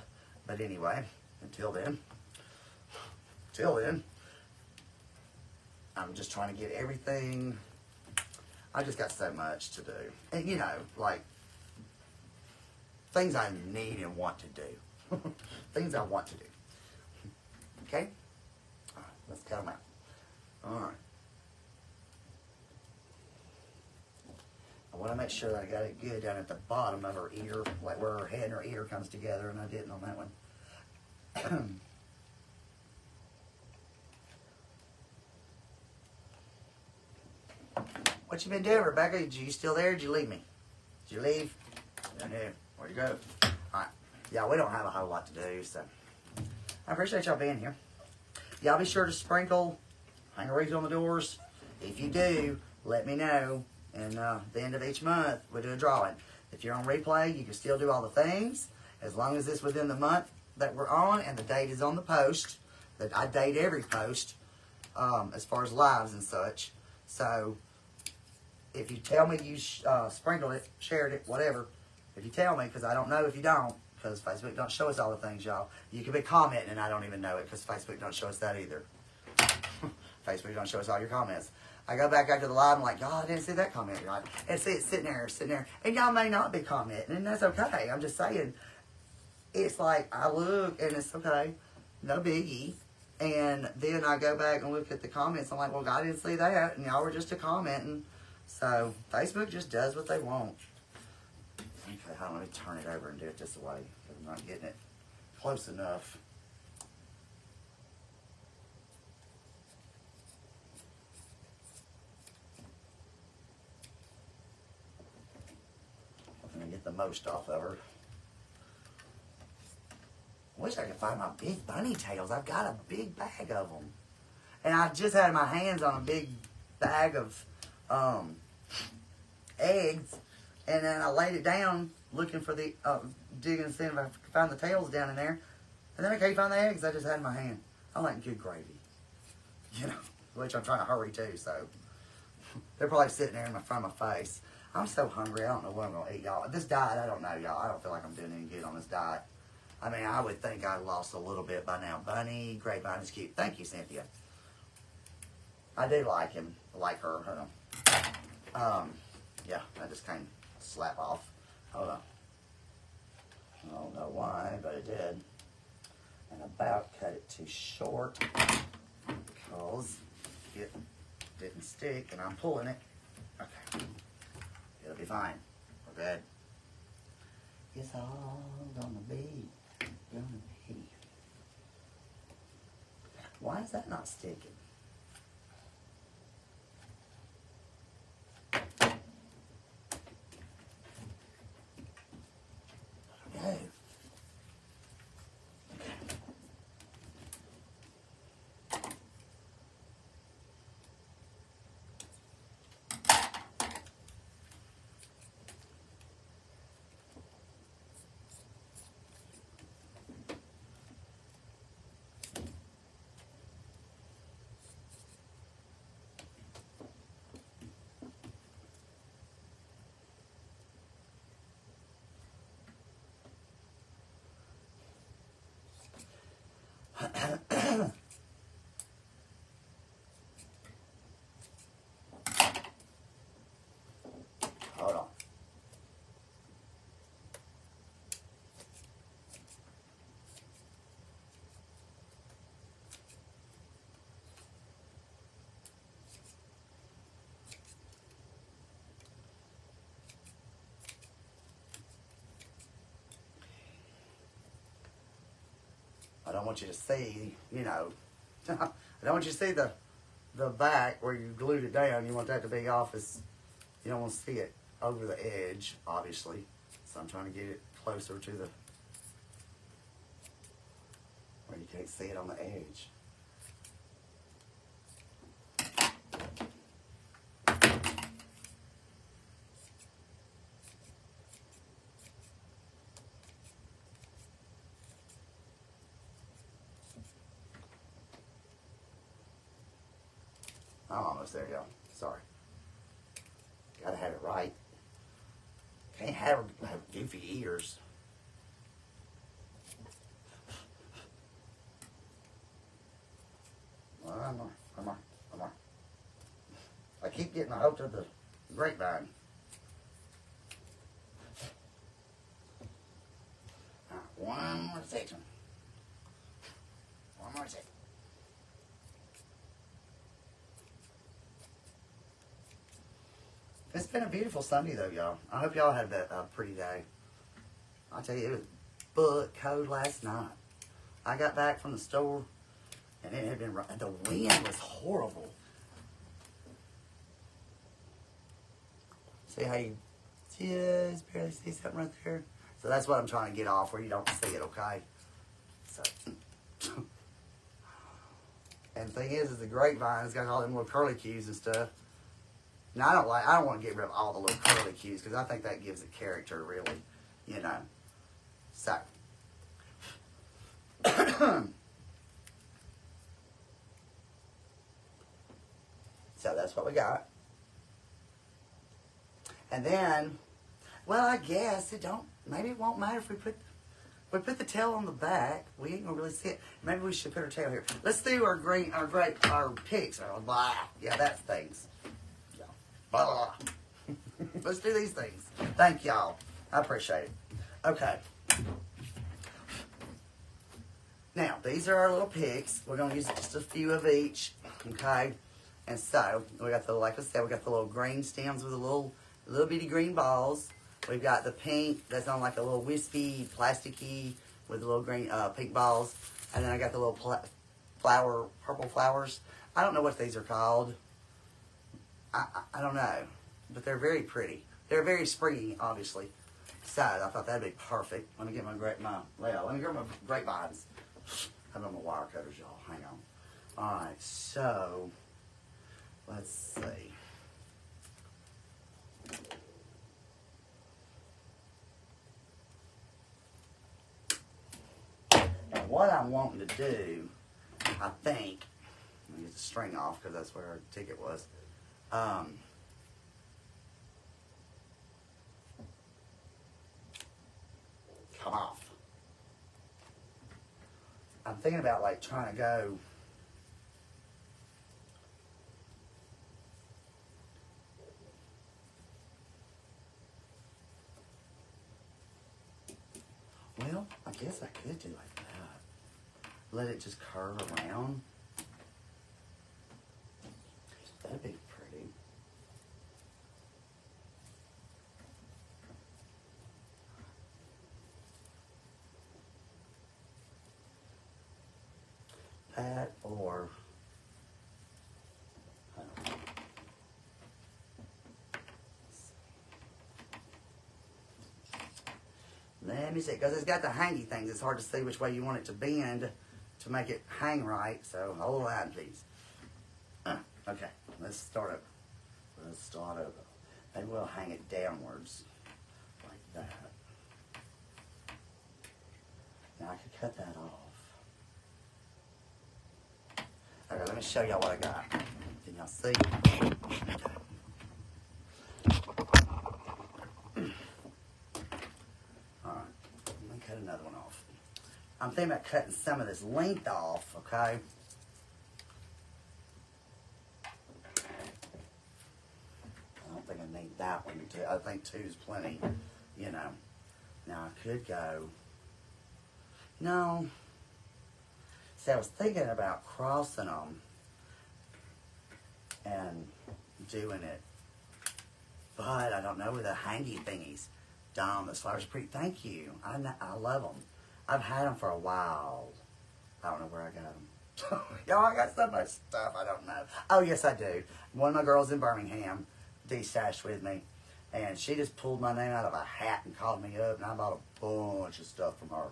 But anyway, until then, I'm just trying to get everything. I just got so much to do. And you know, like, things I need and want to do. Things I want to do. Okay? All right, let's cut them out. All right. I want to make sure that I got it good down at the bottom of her ear, like where her head and her ear comes together, and I didn't on that one. What you been doing, Rebecca? You still there? Did you leave me? Did you leave? Down here. Where'd you go? Alright. Yeah, we don't have a whole lot to do, so I appreciate y'all being here. Y'all be sure to sprinkle hangers on the doors. If you do, let me know. And the end of each month, we'll do a drawing. If you're on replay, you can still do all the things, as long as it's within the month that we're on and the date is on the post. That I date every post, as far as lives and such. So, if you tell me you sprinkled it, shared it, whatever, if you tell me, because I don't know if you don't, because Facebook don't show us all the things, y'all. You could be commenting and I don't even know it, because Facebook don't show us that either. Facebook don't show us all your comments. I go back after the live, I'm like, y'all, I didn't see that comment, right? And see it sitting there. And y'all may not be commenting, and that's okay. I'm just saying, it's like, I look, and it's okay, no biggie. And then I go back and look at the comments, I'm like, well, I didn't see that, and y'all were just commenting. So, Facebook just does what they want. Okay, hold on, let me turn it over and do it this way, because I'm not getting it close enough. Get the most off of her. Wish I could find my big bunny tails. I've got a big bag of them. And I just had my hands on a big bag of eggs. And then I laid it down looking for the, digging and seeing if I could find the tails down in there. And then I can't find the eggs I just had in my hand. I'm like, good gravy. You know, which I'm trying to hurry too, so. They're probably sitting there in front of my face. I'm so hungry, I don't know what I'm going to eat, y'all. This diet, I don't know, y'all. I don't feel like I'm doing any good on this diet. I mean, I would think I lost a little bit by now. Bunny, Grapevine is cute. Thank you, Cynthia. I do like him. I like her. Hold on. Yeah, I just kind of slap off. Hold on. I don't know why, but it did. And about cut it too short because it didn't stick, and I'm pulling it. Okay. It'll be fine. We're good. It's all gonna be. Why is that not sticking? Okay. want you to see, you know, I don't want you to see the back where you glued it down. You want that to be off as, you don't want to see it over the edge, obviously. So I'm trying to get it closer to the, where you can't see it on the edge. I'm almost there, y'all. Sorry. Gotta have it right. Can't have goofy ears. One more, one more, one more. I keep getting a hold of the grapevine. One more section. One more section. It's been a beautiful Sunday though, y'all. I hope y'all had a pretty day. I'll tell you, it was butt cold last night. I got back from the store and it had been, the wind was horrible. See how you just barely see something right there? So that's what I'm trying to get off where you don't see it, okay? So, and the thing is the grapevine has got all them little curly cues and stuff. Now I don't want to get rid of all the little curly cues because I think that gives it character, really, you know. So, so that's what we got. And then, well, I guess maybe it won't matter if we put the tail on the back. We ain't gonna really see it. Maybe we should put our tail here. Let's do our picks. Blah. Yeah, that's things. Yeah. Blah. Let's do these things. Thank y'all. I appreciate it. Okay. Now, these are our little picks. We're gonna use just a few of each. Okay. And so, we got like I said, we got the little green stems with the little bitty green balls. We've got the pink that's on like a little wispy, plasticky with the little green, pink balls. And then I got the little purple flowers. I don't know what these are called. I don't know. But they're very pretty. They're very springy, obviously. So I thought that'd be perfect. Let me get my grapevines. I have my wire cutters, y'all. Hang on. Alright, so let's see. Now what I'm wanting to do, I think, let me get the string off because that's where our ticket was. Come off. I'm thinking about like trying to go well, I guess I could do like that. Let it just curve around. That'd be pretty. That or I don't know. Let me see, because it's got the hangy things. It's hard to see which way you want it to bend to make it hang right. So hold on, please. Okay, let's start over. Maybe we'll hang it downwards like that. Now I could cut that off. Okay, let me show y'all what I got. Can y'all see? Alright, let me cut another one off. I'm thinking about cutting some of this length off, okay? I don't think I need that one too. I think 2 is plenty, you know. Now I could go, no. See, I was thinking about crossing them and doing it, but I don't know where the hangy thingies. Those flowers are pretty. Thank you. I love them. I've had them for a while. I don't know where I got them. Y'all, I got so much stuff, I don't know. Oh, yes, I do. One of my girls in Birmingham destashed with me, and she just pulled my name out of a hat and called me up, and I bought a bunch of stuff from her.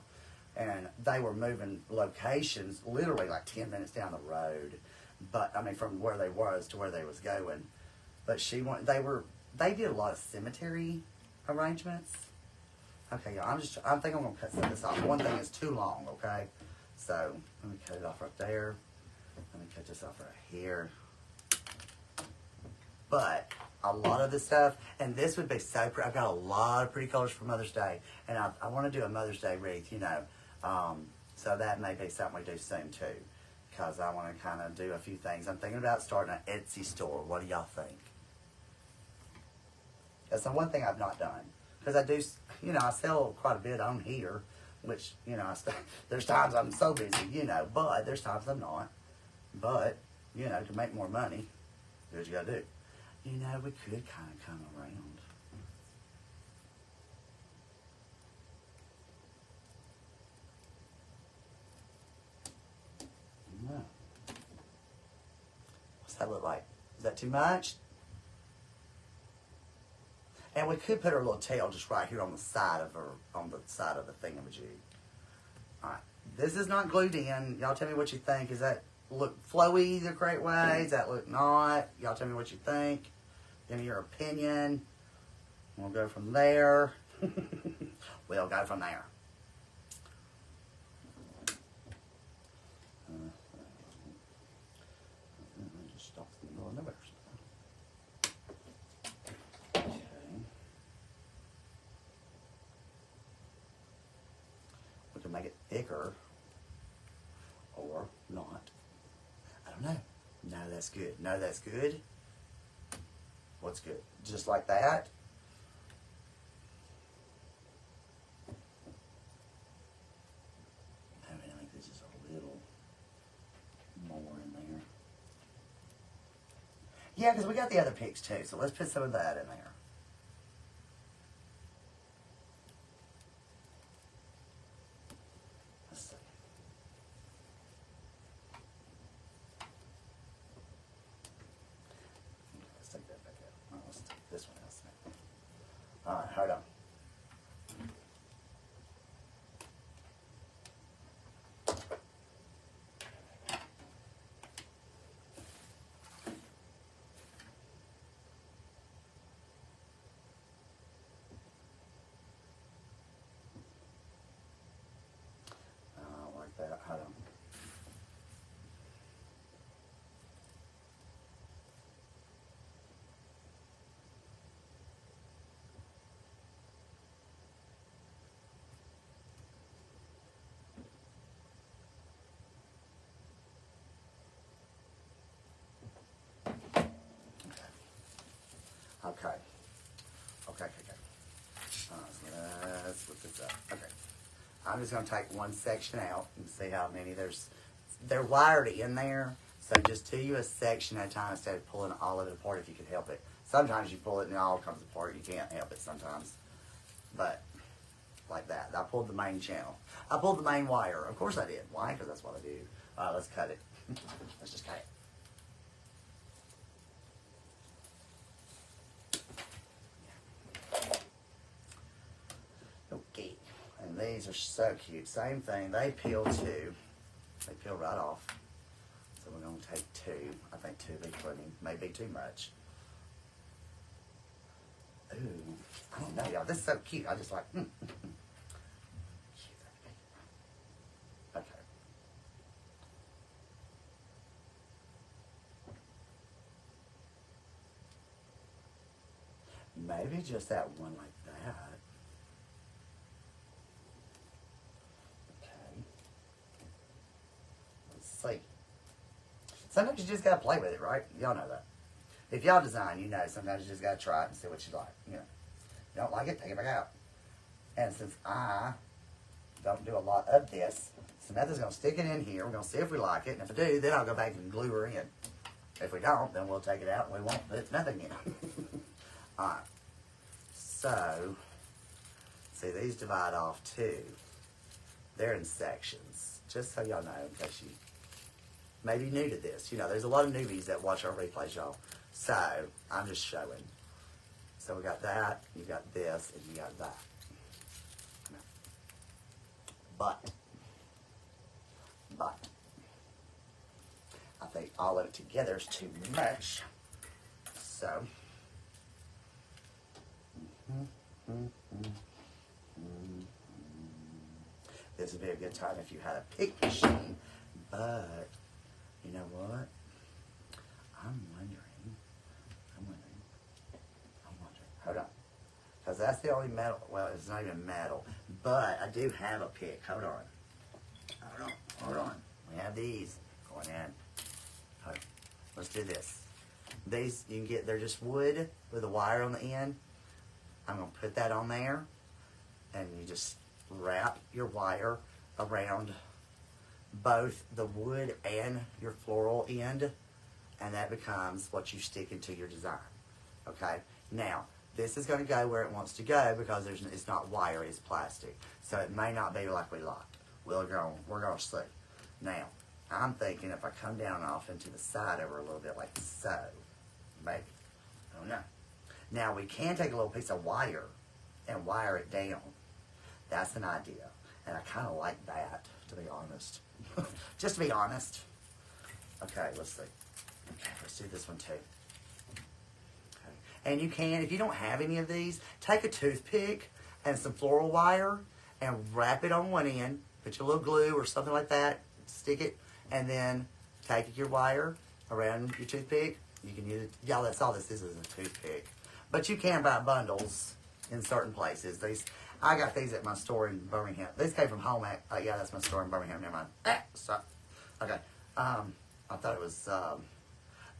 And they were moving locations literally like 10 minutes down the road. But, I mean, from where they was to where they was going. But they did a lot of cemetery arrangements. Okay, y'all, I think I'm going to cut some of this off. One thing is too long, okay? So, let me cut it off right there. Let me cut this off right here. But, a lot of this stuff, and this would be so pretty. I've got a lot of pretty colors for Mother's Day. And I want to do a Mother's Day wreath, you know. So that may be something we do soon, too. Because I want to kind of do a few things. I'm thinking about starting an Etsy store. What do y'all think? That's the one thing I've not done. Because I do, you know, I sell quite a bit on here. Which, you know, there's times I'm so busy, you know. But there's times I'm not. But, you know, to make more money, do what you got to do. You know, we could kind of come around. No. What's that look like? Is that too much? And we could put her little tail just right here on the side of her, on the side of the thingamajig. Alright. This is not glued in. Y'all tell me what you think. Does that look flowy the correct way? Does that look not? Y'all tell me what you think. Give me your opinion. We'll go from there. We'll go from there. Just stop in the middle of nowhere. Okay. We can make it thicker or not. I don't know. No, that's good. No, that's good. What's good? Just like that. I mean, I think this is a little more in there. Yeah, because we got the other pics too, so let's put some of that in there. Let's see. Let's take that back out. All right, let's take this one out now. All right, hold on. Like that. Hold on. Okay. Okay. Let's look this up. Okay. I'm just going to take one section out and see how many they're wired in there. So just do you a section at a time instead of pulling all of it apart if you can help it. Sometimes you pull it and it all comes apart. You can't help it sometimes. But like that. I pulled the main channel. I pulled the main wire. Of course I did. Why? Because that's what I do. All right, let's cut it. Let's just cut it. Okay. And these are so cute. Same thing. They peel too. They peel right off. So we're going to take two. I think two would be plenty. Maybe too much. Ooh. I don't know, y'all. This is so cute. I just like... Cute. Okay. Maybe just that one like that. See. Sometimes you just gotta play with it, right? Y'all know that. If y'all design, you know sometimes you just gotta try it and see what you like. You know, if you don't like it, take it back out. And since I don't do a lot of this, Samantha's gonna stick it in here. We're gonna see if we like it, and if I do, then I'll go back and glue her in. If we don't, then we'll take it out and we won't put nothing in. All right. So, see, these divide off too. They're in sections, just so y'all know, in case you may be new to this. You know, there's a lot of newbies that watch our replays, y'all. So, I'm just showing. So we got that, you got this, and you got that. But, I think all of it together is too much. So, this would be a good time if you had a pick machine. But, you know what? I'm wondering. Hold on. Because that's the only metal. Well, it's not even metal. But I do have a pick. Hold on. We have these going in. Hold on. Let's do this. These, you can get, they're just wood with a wire on the end. I'm going to put that on there. And you just wrap your wire around both the wood and your floral end. And that becomes what you stick into your design. Okay? Now, this is going to go where it wants to go because it's not wire, it's plastic. So it may not be like we like. We're going to see. Now, I'm thinking if I come down off into the side over a little bit like so, maybe. I don't know. Now, we can take a little piece of wire and wire it down. That's an idea. And I kind of like that, to be honest. Just to be honest. Okay, let's see. Okay, let's do this one too. And you can, if you don't have any of these, take a toothpick and some floral wire and wrap it on one end, put your little glue or something like that, stick it, and then take your wire around your toothpick. You can use it, y'all, that's all this is a toothpick. But you can buy bundles in certain places. I got these at my store in Birmingham. These came from home at, yeah, that's my store in Birmingham, never mind. Okay, I thought it was,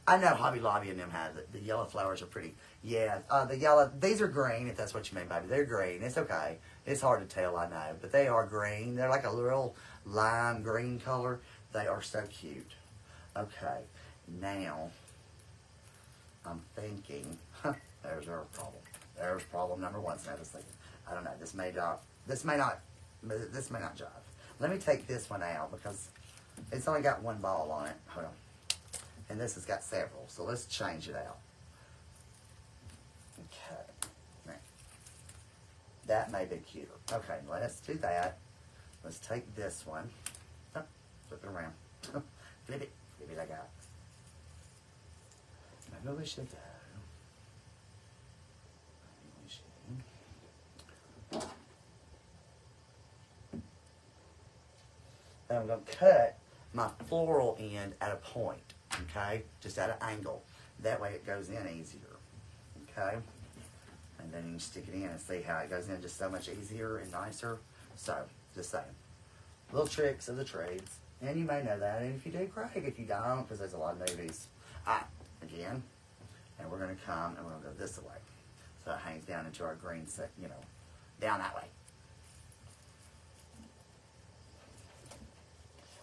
I know Hobby Lobby and them have it. The yellow flowers are pretty. Yeah, the yellow, these are green, if that's what you mean, baby. They're green. It's okay. It's hard to tell, I know. But they are green. They're like a little lime green color. They are so cute. Okay, now, I'm thinking, there's our problem. There's problem number one. So I was thinking, I don't know, this may not jive. Let me take this one out because it's only got one ball on it. Hold on. And this has got several, so let's change it out. Okay. Now, that may be cuter. Okay, let's do that. Let's take this one. Oh, flip it around. Flip it. Flip it like that. Maybe we should go. And I'm going to cut my floral end at a point. Okay, just at an angle. That way it goes in easier. Okay, and then you can stick it in and see how it goes in just so much easier and nicer. So, just saying. Little tricks of the trades. And you may know that. And if you do, great. If you don't, because there's a lot of newbies. Again. And we're going to come and we're going to go this way. So it hangs down into our green set, you know, down that way.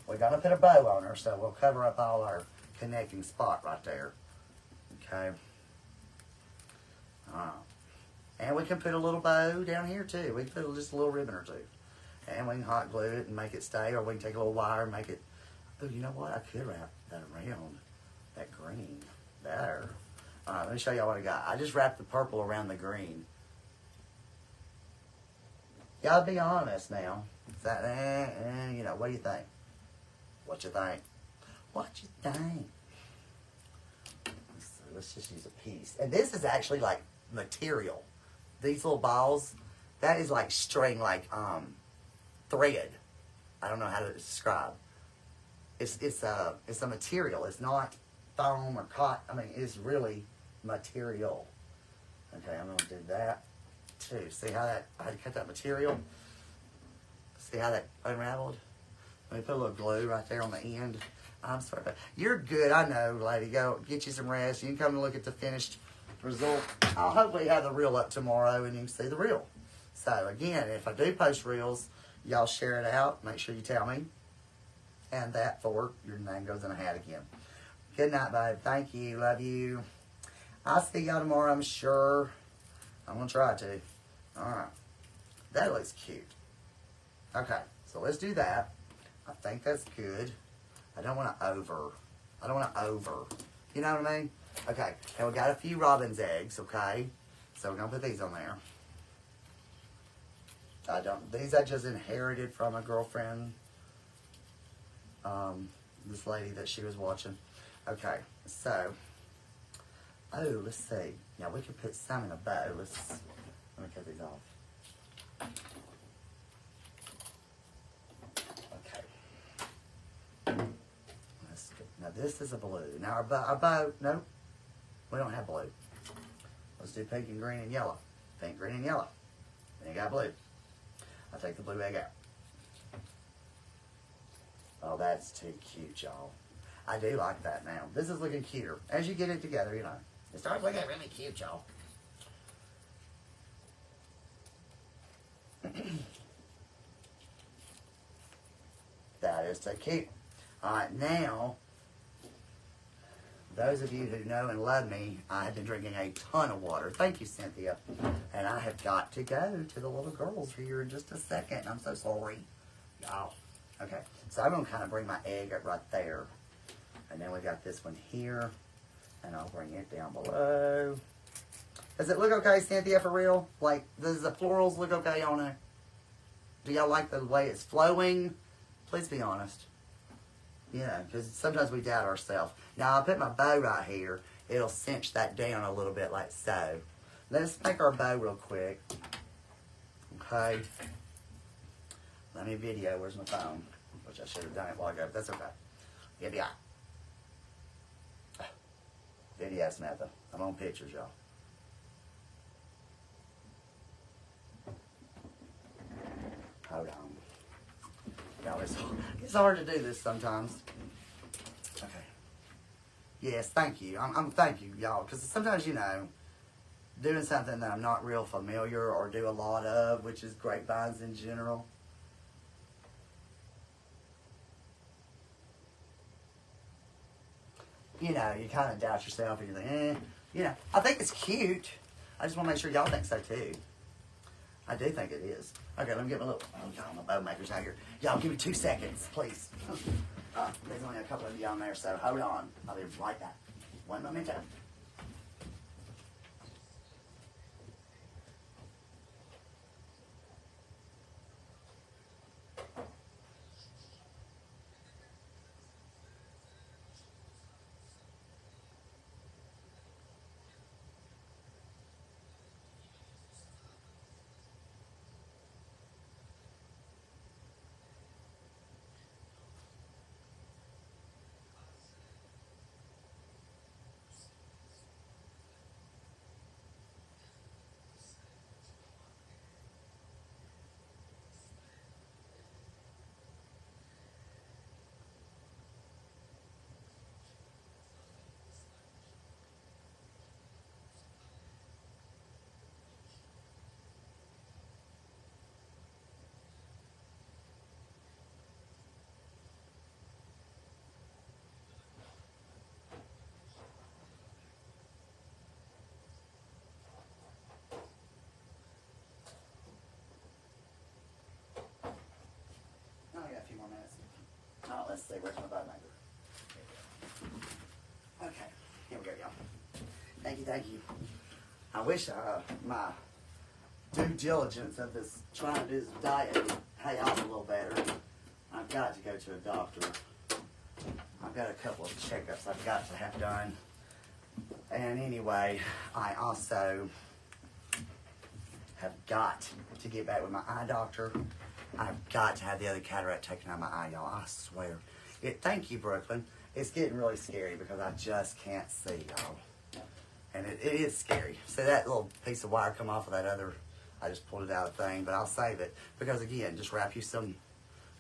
We're going to put a bow on her, so we'll cover up all our connecting spot right there. Okay. And we can put a little bow down here too. We can put just a little ribbon or two. And we can hot glue it and make it stay, or we can take a little wire and make it. Oh, you know what? I could wrap that around that green there. Let me show y'all what I got. I just wrapped the purple around the green. Gotta be honest now. Is that, you know, what do you think? What you think? What you think? Let's just use a piece. And this is actually like material. These little balls, that is like string, like thread. I don't know how to describe. It's a material. It's not foam or cotton. I mean, it's really material. Okay, I'm gonna do that too. See how that I had to cut that material? See how that unraveled? Let me put a little glue right there on the end. I'm sorry, but you're good. I know, lady. Go get you some rest. You can come and look at the finished result. I'll hopefully have the reel up tomorrow and you can see the reel. So again, if I do post reels, y'all share it out. Make sure you tell me. And that for your name goes in a hat again. Good night, babe. Thank you. Love you. I'll see y'all tomorrow, I'm sure. I'm going to try to. All right. That looks cute. Okay. So let's do that. I think that's good. I don't want to over. You know what I mean? Okay, and we got a few robin's eggs, okay? So we're gonna put these on there. These I just inherited from a girlfriend. This lady that she was watching. Okay, so, let's see. Now we could put some in a bow. Let me cut these off. Okay. Now this is a blue. Now our bow, no, we don't have blue. Let's do pink and green and yellow. Pink, green, and yellow. Then you got blue. I'll take the blue egg out. Oh, that's too cute, y'all. I do like that now. This is looking cuter. As you get it together, you know. It starts looking really cute, y'all. That is so cute. Alright, now, those of you who know and love me, I have been drinking a ton of water. Thank you, Cynthia. And I have got to go to the little girls here in just a second. I'm so sorry, y'all. Okay, so I'm going to kind of bring my egg up right there. And then we got this one here. And I'll bring it down below. Does it look okay, Cynthia, for real? Like, does the florals look okay on it? Do y'all like the way it's flowing? Please be honest. Yeah, because sometimes we doubt ourselves. Now, I'll put my bow right here. It'll cinch that down a little bit like so. Let's make our bow real quick. Okay. Let me video. Where's my phone? Which I should have done it a while ago, but that's okay. Video. Video, Samantha. I'm on pictures, y'all. Hold on. Y'all, it's hard to do this sometimes. Okay. Yes, thank you. Thank you, y'all. Because sometimes, you know, doing something that I'm not real familiar or do a lot of, which is grapevines in general. You know, you kind of doubt yourself and you think, you know, I think it's cute. I just want to make sure y'all think so too. I do think it is. Okay, let me get my little, y'all, my bow makers out here. Y'all, give me 2 seconds, please. There's only a couple of you on there, so hold on. I'll be right back. One momento. Let's see, where's my bow maker? Okay, here we go, y'all. Thank you. I wish my due diligence of this, trying to do this diet would pay off a little better. I've got to go to a doctor. I've got a couple of checkups I've got to have done. And anyway, I also have got to get back with my eye doctor. I've got to have the other cataract taken out of my eye, y'all. I swear. Thank you, Brooklyn. It's getting really scary because I just can't see, y'all. And it is scary. See that little piece of wire come off of that other, I just pulled it out of the thing, but I'll save it. Because again, just wrap you some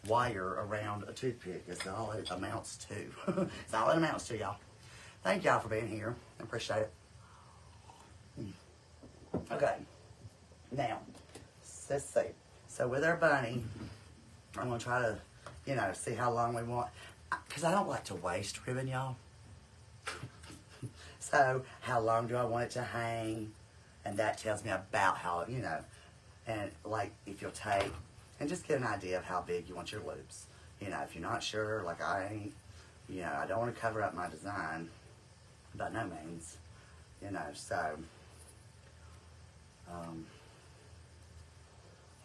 wire around a toothpick is all it amounts to. It's all it amounts to, y'all. Thank y'all for being here. I appreciate it. Okay. Now, let's see. So with our bunny, I'm going to try to, you know, see how long we want. Because I don't like to waste ribbon, y'all. So, how long do I want it to hang? And that tells me about how, you know, and like if you'll take, and just get an idea of how big you want your loops. You know, if you're not sure, like I ain't, you know, I don't want to cover up my design by no means, you know, so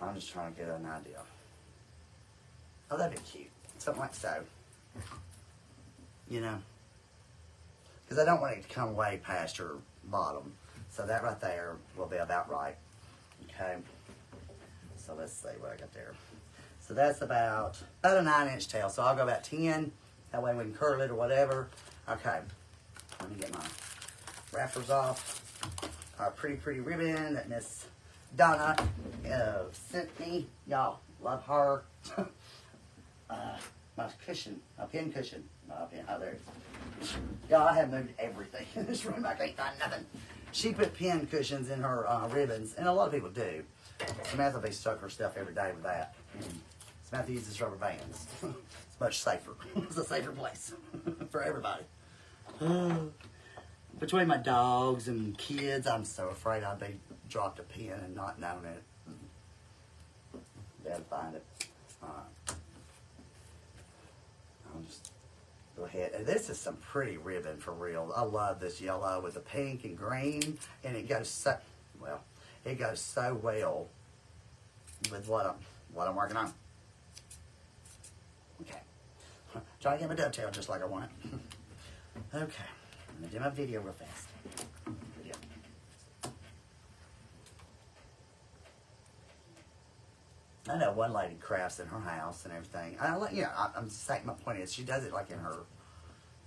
I'm just trying to get an idea. Oh, that'd be cute. Something like so. You know? Because I don't want it to come way past your bottom. So that right there will be about right. Okay? So let's see what I got there. So that's about a 9-inch tail. So I'll go about 10. That way we can curl it or whatever. Okay. Let me get my wrappers off. Our pretty ribbon that Miss Donna sent me. Y'all, love her. My cushion, my pin cushion. Oh, there it is. Y'all, I have moved everything in this room. I can't find nothing. She put pin cushions in her ribbons, and a lot of people do. Samantha, they stuck her stuff every day with that. Samantha uses rubber bands. It's much safer. It's a safer place for everybody. Between my dogs and kids, I'm so afraid I'd be dropped a pin and not known it. They'll find it. I'll just go ahead. And this is some pretty ribbon for real. I love this yellow with the pink and green, and it goes so well. It goes so well with what I'm working on. Okay, try to get my dovetail just like I want it. Okay, I'm gonna do my video real fast. Video. I know one lady crafts in her house and everything. I'm just saying, my point is she does it like in her,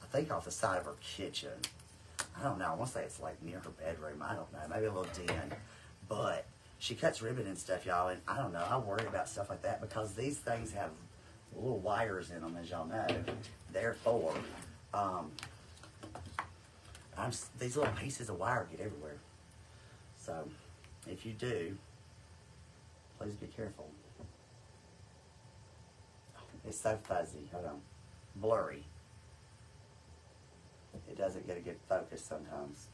I think off the side of her kitchen. I don't know. I want to say it's like near her bedroom. I don't know. Maybe a little den. But she cuts ribbon and stuff, y'all. And I don't know. I worry about stuff like that because these things have little wires in them, as y'all know. Therefore, these little pieces of wire get everywhere. So, if you do, please be careful. It's so fuzzy. Hold on. Blurry. It doesn't get a good focus sometimes.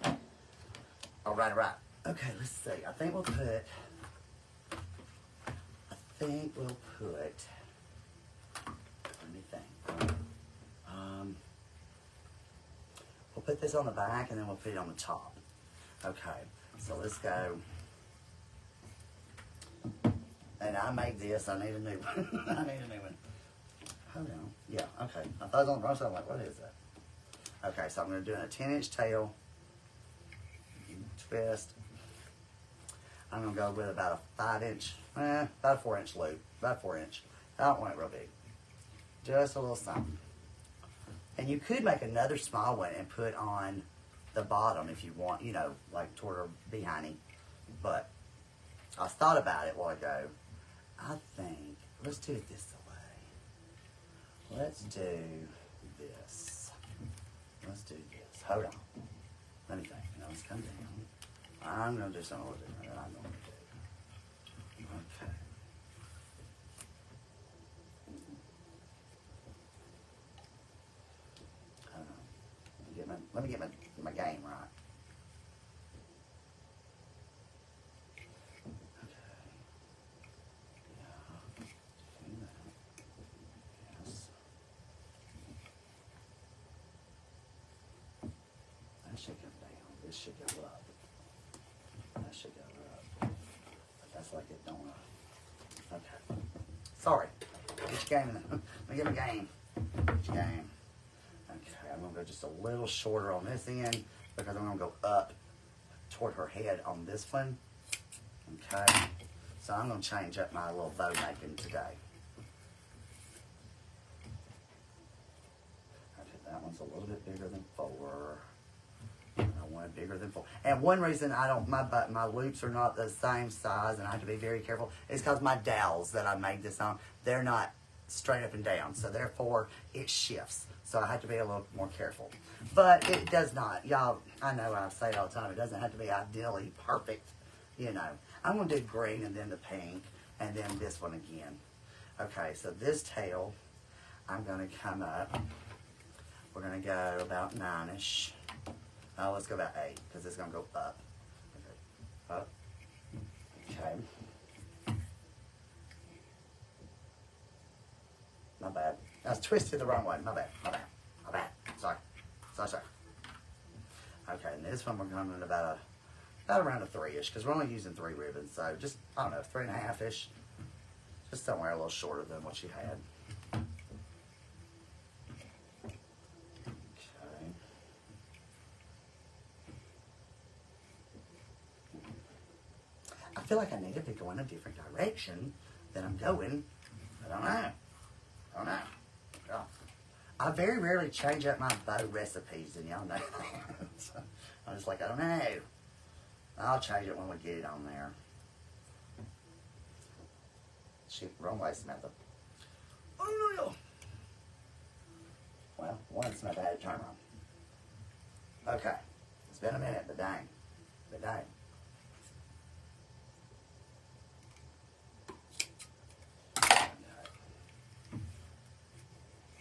Okay. All right. Okay, let's see. I think we'll put, let me think. We'll put this on the back and then we'll put it on the top. Okay, so let's go. And I made this. I need a new one. I need a new one. Hold on. Yeah, okay. I thought it was on the wrong side. I'm like, what is that? Okay, so I'm going to do a 10-inch tail. Twist. I'm going to go with about a 5-inch, about a 4-inch loop. About 4-inch. I don't want it real big. Just a little something. And you could make another small one and put on the bottom if you want, you know, like toward her behind. But I thought about it a while ago. I think, let's do it this way. Let's do this. Let's do this. Hold on. Let me think. No, let's come down. I'm going to do something a little different than I'm going to do. Okay. Let me get my game right. Okay. Yeah. Yes. That should go down. This should go up. That should go up. But that's like it don't. Okay. Sorry. Get your game in there. Let me get my game. Get your game. Okay, I'm going to go just a little shorter on this end because I'm going to go up toward her head on this one. Okay, so I'm going to change up my little bow making today. Okay, that one's a little bit bigger than 4. I want it bigger than 4. And one reason I don't, my loops are not the same size, and I have to be very careful, is because my dowels that I made this on, they're not straight up and down, so therefore it shifts. So I have to be a little more careful. But it does not. Y'all, I know I say it all the time. It doesn't have to be ideally perfect, you know. I'm going to do green and then the pink and then this one again. Okay, so this tail, I'm going to come up. We're going to go about 9-ish. Let's go about 8 because it's going to go up. Okay. Up. Okay. My bad. I was twisted the wrong way. My bad. My bad. My bad. Sorry. Sorry. Okay, and this one we're going to about around a 3-ish because we're only using 3 ribbons. So just, I don't know, 3.5-ish. Just somewhere a little shorter than what you had. Okay. I feel like I need to be going a different direction than I'm going. I don't know. I don't know. Yeah. I very rarely change up my bow recipes, and y'all know that. So I'm just like, I don't know. I'll change it when we get it on there. Shoot, wrong way, Samantha. Oh, no. Well, one Samantha had to turn on. Okay. It's been a minute, but dang. But dang.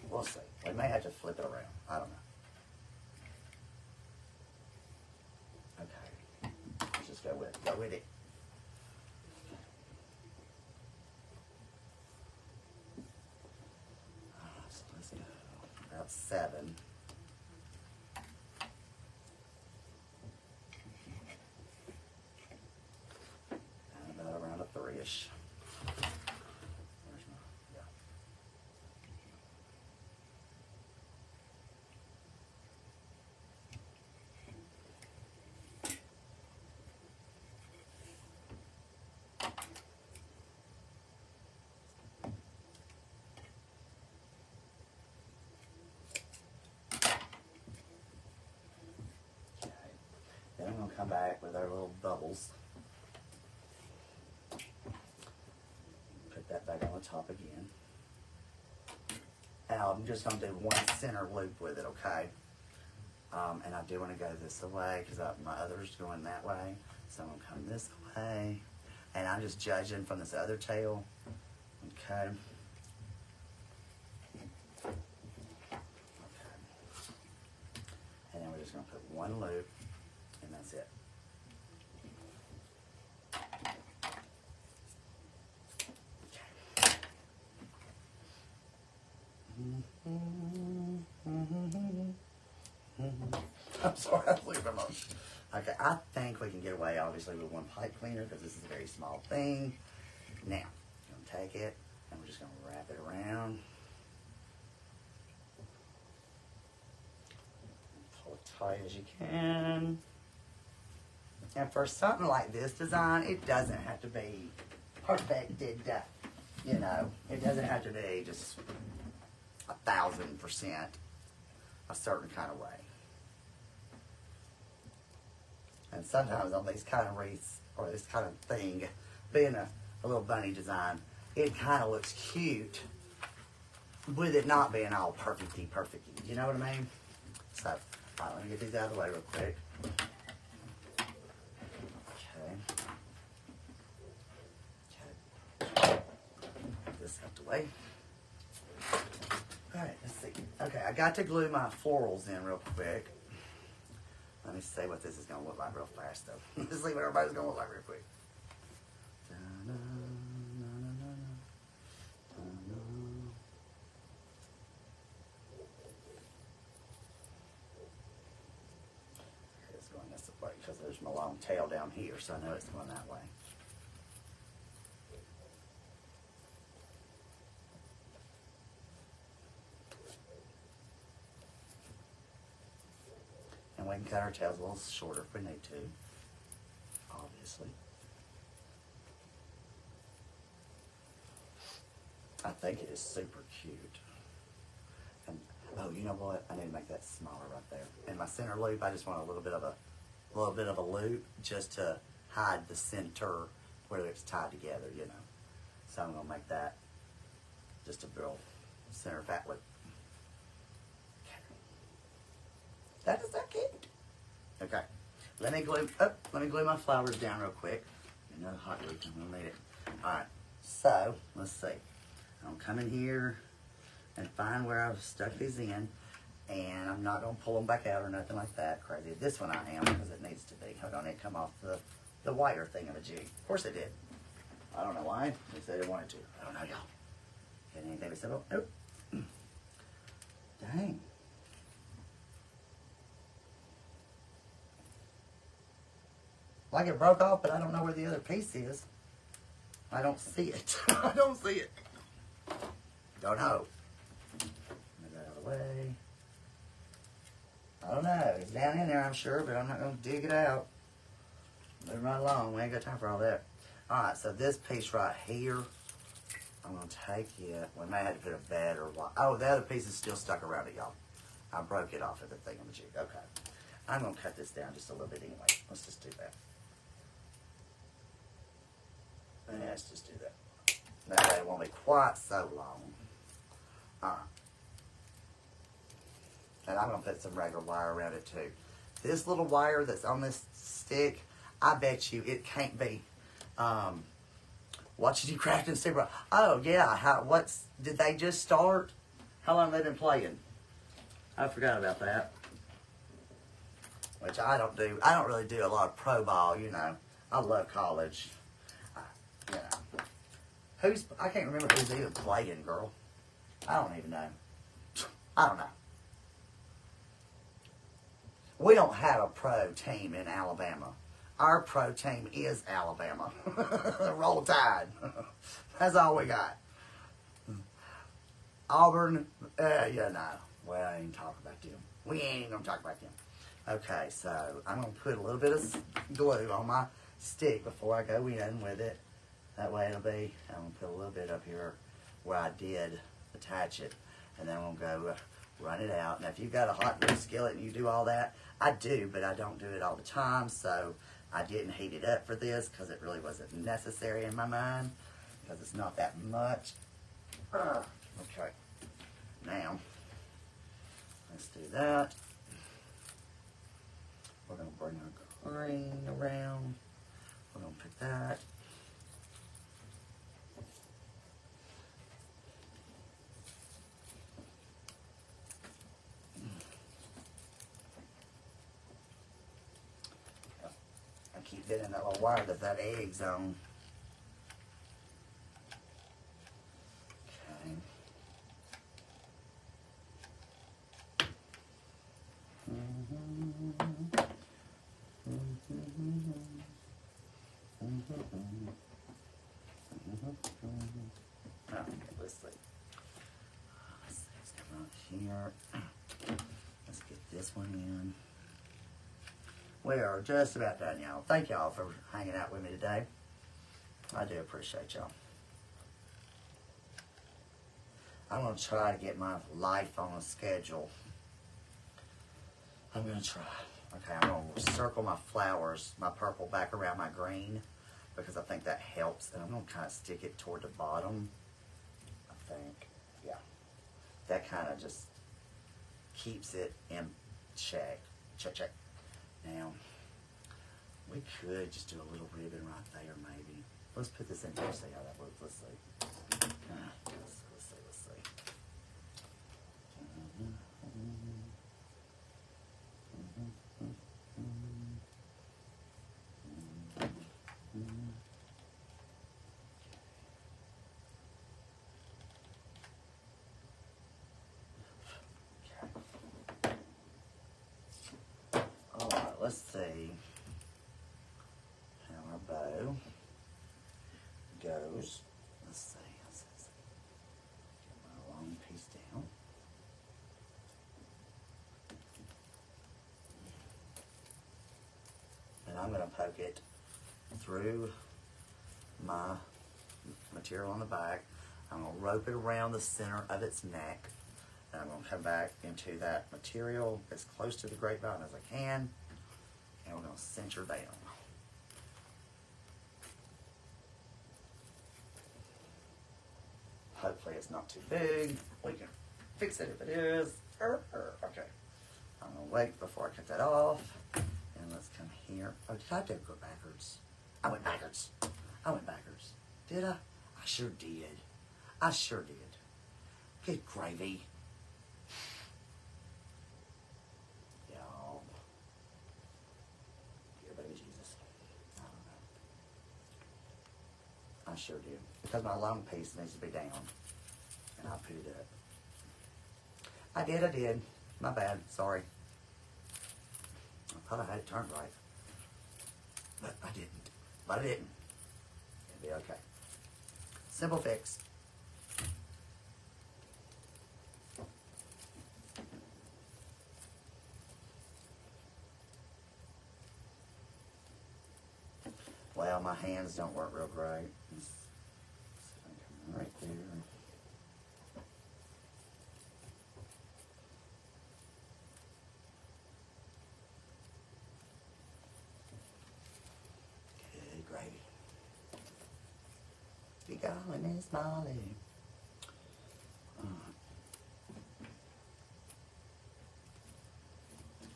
We'll see. We may have to flip it around. I don't know. Okay. Let's just go with it. Go with it. So let's go about 7. And about around a 3-ish. Then I'm going to come back with our little bubbles. Put that back on the top again. And I'm just going to do one center loop with it, okay? And I do want to go this way because my other's going that way. So I'm going to come this way. And I'm just judging from this other tail. Okay. Okay. And then we're just going to put one loop. And that's it. I'm sorry, I blew my nose. Okay, I think we can get away, obviously, with one pipe cleaner because this is a very small thing. Now, I'm going to take it and we're just going to wrap it around. Pull it tight as you can. And for something like this design, it doesn't have to be perfected, you know. It doesn't have to be just 1,000% a certain kind of way. And sometimes on these kind of wreaths, or this kind of thing, being a little bunny design, it kind of looks cute with it not being all perfecty. You know what I mean? So, all right, let me get these out of the way real quick. This out the way. Alright, let's see. Okay, I got to glue my florals in real quick. Let me see what this is going to look like real fast, though. Let's see what everybody's going to look like real quick. It's going this way because there's my long tail down here, so I know it's going that way. And we can cut our tails a little shorter if we need to, obviously. I think it is super cute. And, oh, you know what? I need to make that smaller right there. In my center loop, I just want a little bit of a loop just to hide the center where it's tied together, you know. So I'm gonna make that just a real center fat loop. That is so cute. Okay, let me glue my flowers down real quick. Another hot glue, I'm gonna need it. All right, so let's see. I'm come in here and find where I've stuck these in, And I'm not going to pull them back out or nothing like that crazy. This one I am because it needs to be. Hold on, it come off the wire thing of a jig. Of course it did. I don't know why. They said they wanted to. I don't know, y'all. Got anything to say about? Nope. Dang. Like it broke off, but I don't know where the other piece is. I don't see it. I don't see it. Don't know. Move that out of the way. I don't know. It's down in there, I'm sure, but I'm not going to dig it out. Moving right along. We ain't got time for all that. Alright, so this piece right here, I'm going to take it. We may have to put a bed or what. Oh, the other piece is still stuck around it, y'all. I broke it off of the thingamajig. Okay. I'm going to cut this down just a little bit anyway. Let's just do that. Let's just do that. That way it won't be quite so long. Alright. And I'm going to put some regular wire around it too. This little wire that's on this stick, I bet you it can't be. Watching you crafting super. Oh yeah, did they just start? How long have they been playing? I forgot about that. Which I don't do. I don't really do a lot of pro ball, you know. I love college. You know. I can't remember who's even playing, girl. I don't even know. I don't know. We don't have a pro team in Alabama. Our pro team is Alabama. Roll Tide. That's all we got. Auburn, yeah, no. Well, I ain't talking about them. We ain't even gonna talk about them. Okay, so I'm gonna put a little bit of glue on my stick before I go in with it. That way it'll be, I'm gonna put a little bit up here where I did attach it. And then I'm gonna go run it out. Now, if you've got a hot glue skillet and you do all that, I do, but I don't do it all the time, so I didn't heat it up for this because it really wasn't necessary in my mind because it's not that much. Okay, now let's do that. We're going to bring our green around. We're going to pick that. Keep hitting that little wire that egg's on. Okay. Okay, let's see. Let's come out here. Let's get this one in. We are just about done, y'all. Thank y'all for hanging out with me today. I do appreciate y'all. I'm going to try to get my life on a schedule. I'm going to try. Okay, I'm going to circle my flowers, my purple, back around my green because I think that helps. And I'm going to kind of stick it toward the bottom, I think. Yeah. That kind of just keeps it in check. Check, check. Now, we could just do a little ribbon right there, maybe. Let's put this in here, see how that looks. Let's see. Let's see. Let's see how our bow goes. Let's see. Get my long piece down. And I'm going to poke it through my material on the back. I'm going to rope it around the center of its neck. And I'm going to come back into that material as close to the grapevine as I can. And we're going to cinch her down. Hopefully it's not too big. We can fix it if it is. Okay. I'm going to wait before I cut that off. And let's come here. Oh, did I have to go backwards? I went backwards. Did I? I sure did. Good gravy. I sure do. Because my long piece needs to be down. And I put it up. I did. My bad. Sorry. I thought I had it turned right. But I didn't. It'll be okay. Simple fix. Well, my hands don't work real great. Right there. Good gravy. Be going, Miss Molly.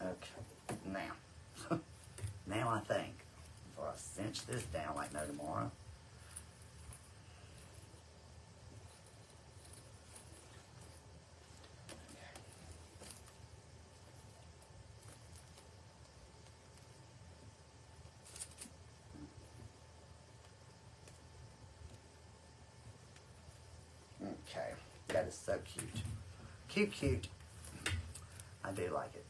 Okay, now, now I think, before I cinch this down like no tomorrow, okay, that is so cute. Cute. I do like it.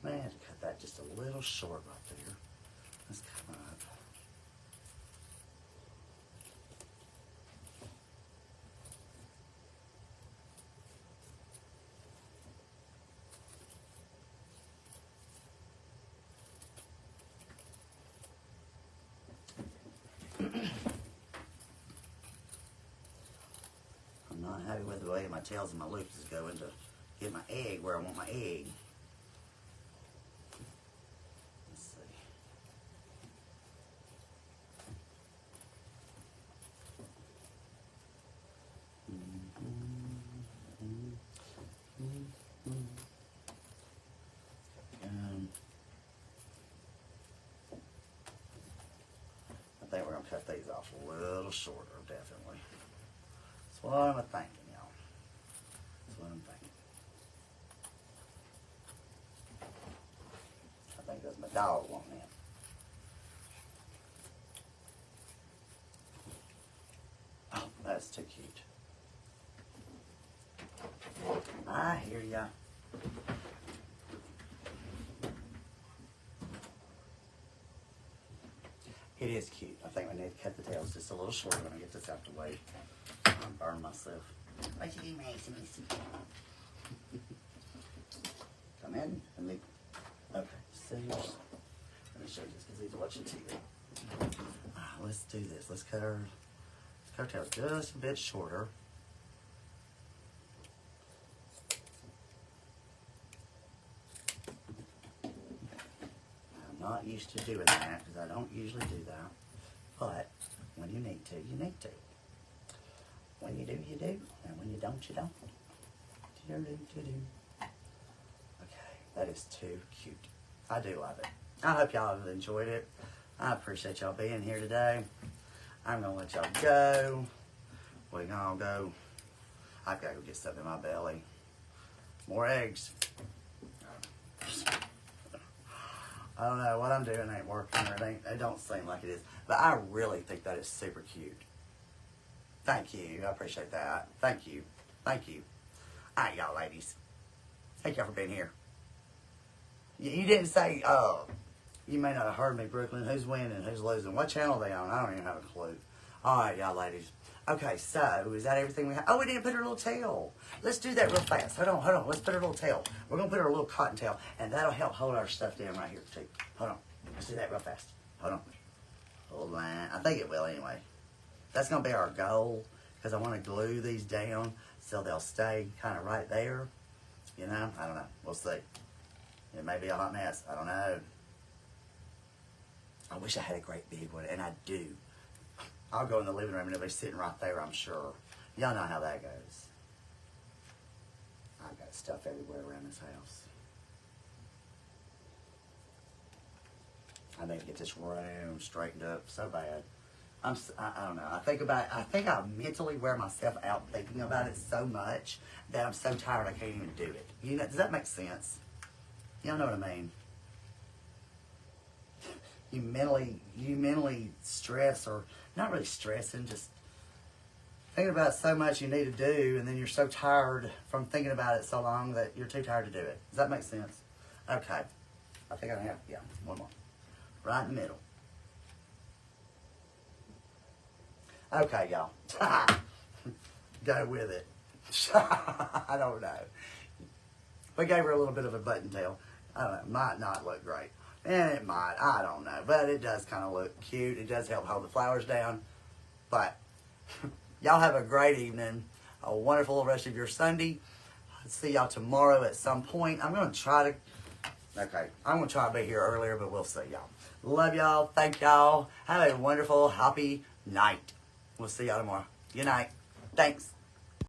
Man, I had to cut that just a little short right there. Let's come up. I'm not happy with the way my tails and my loops is going to get my egg where I want my egg. I think we're going to cut these off a little shorter, definitely. That's what I'm thinking, y'all. That's what I'm thinking. I think that's my dog wanting it. Oh, that's too cute. I hear ya. It is cute. I think we need to cut the tails just a little shorter when I get this out the way. I'll burn myself. What you do, Mason? Come in. Let me. Okay. Scissors. Let me show you this because he's watching TV. Let's do this. Let's cut our tails just a bit shorter. Not used to doing that because I don't usually do that, but when you need to, you need to. When you do, you do, and when you don't, you don't. Okay, that is too cute. I do love it. I hope y'all have enjoyed it. I appreciate y'all being here today. I'm gonna let y'all go. We're gonna go. I've got to go get something in my belly. More eggs. I don't know what I'm doing ain't working or it don't seem like it is. But I really think that is super cute. Thank you. I appreciate that. Thank you. Thank you. All right, y'all ladies. Thank y'all for being here. You didn't say, you may not have heard me, Brooklyn. Who's winning? Who's losing? What channel are they on? I don't even have a clue. All right, y'all ladies. Okay, so is that everything we have? Oh, we didn't put her little tail. Let's do that real fast. Hold on. Let's put her little tail. We're going to put her a little cotton tail, and that'll help hold our stuff down right here, too. Hold on. Let's do that real fast. Hold on. Hold on. I think it will anyway. That's going to be our goal, because I want to glue these down so they'll stay kind of right there. You know, I don't know. We'll see. It may be a hot mess. I don't know. I wish I had a great big one, and I do. I'll go in the living room and it'll be sitting right there, I'm sure. Y'all know how that goes. I've got stuff everywhere around this house. I need to get this room straightened up so bad. I don't know. I think I mentally wear myself out thinking about it so much that I'm so tired I can't even do it. You know, does that make sense? Y'all know what I mean? You mentally stress, or not really stressing, just thinking about it so much you need to do, and then you're so tired from thinking about it so long that you're too tired to do it. Does that make sense? Okay. I think I have, yeah, one more. Right in the middle. Okay, y'all. Go with it. I don't know. We gave her a little bit of a button tail. I don't know. It might not look great. And it might. I don't know. But it does kind of look cute. It does help hold the flowers down. But y'all have a great evening. A wonderful rest of your Sunday. I'll see y'all tomorrow at some point. I'm going to try to... Okay. I'm going to try to be here earlier, but we'll see y'all. Love y'all. Thank y'all. Have a wonderful, happy night. We'll see y'all tomorrow. Good night. Thanks.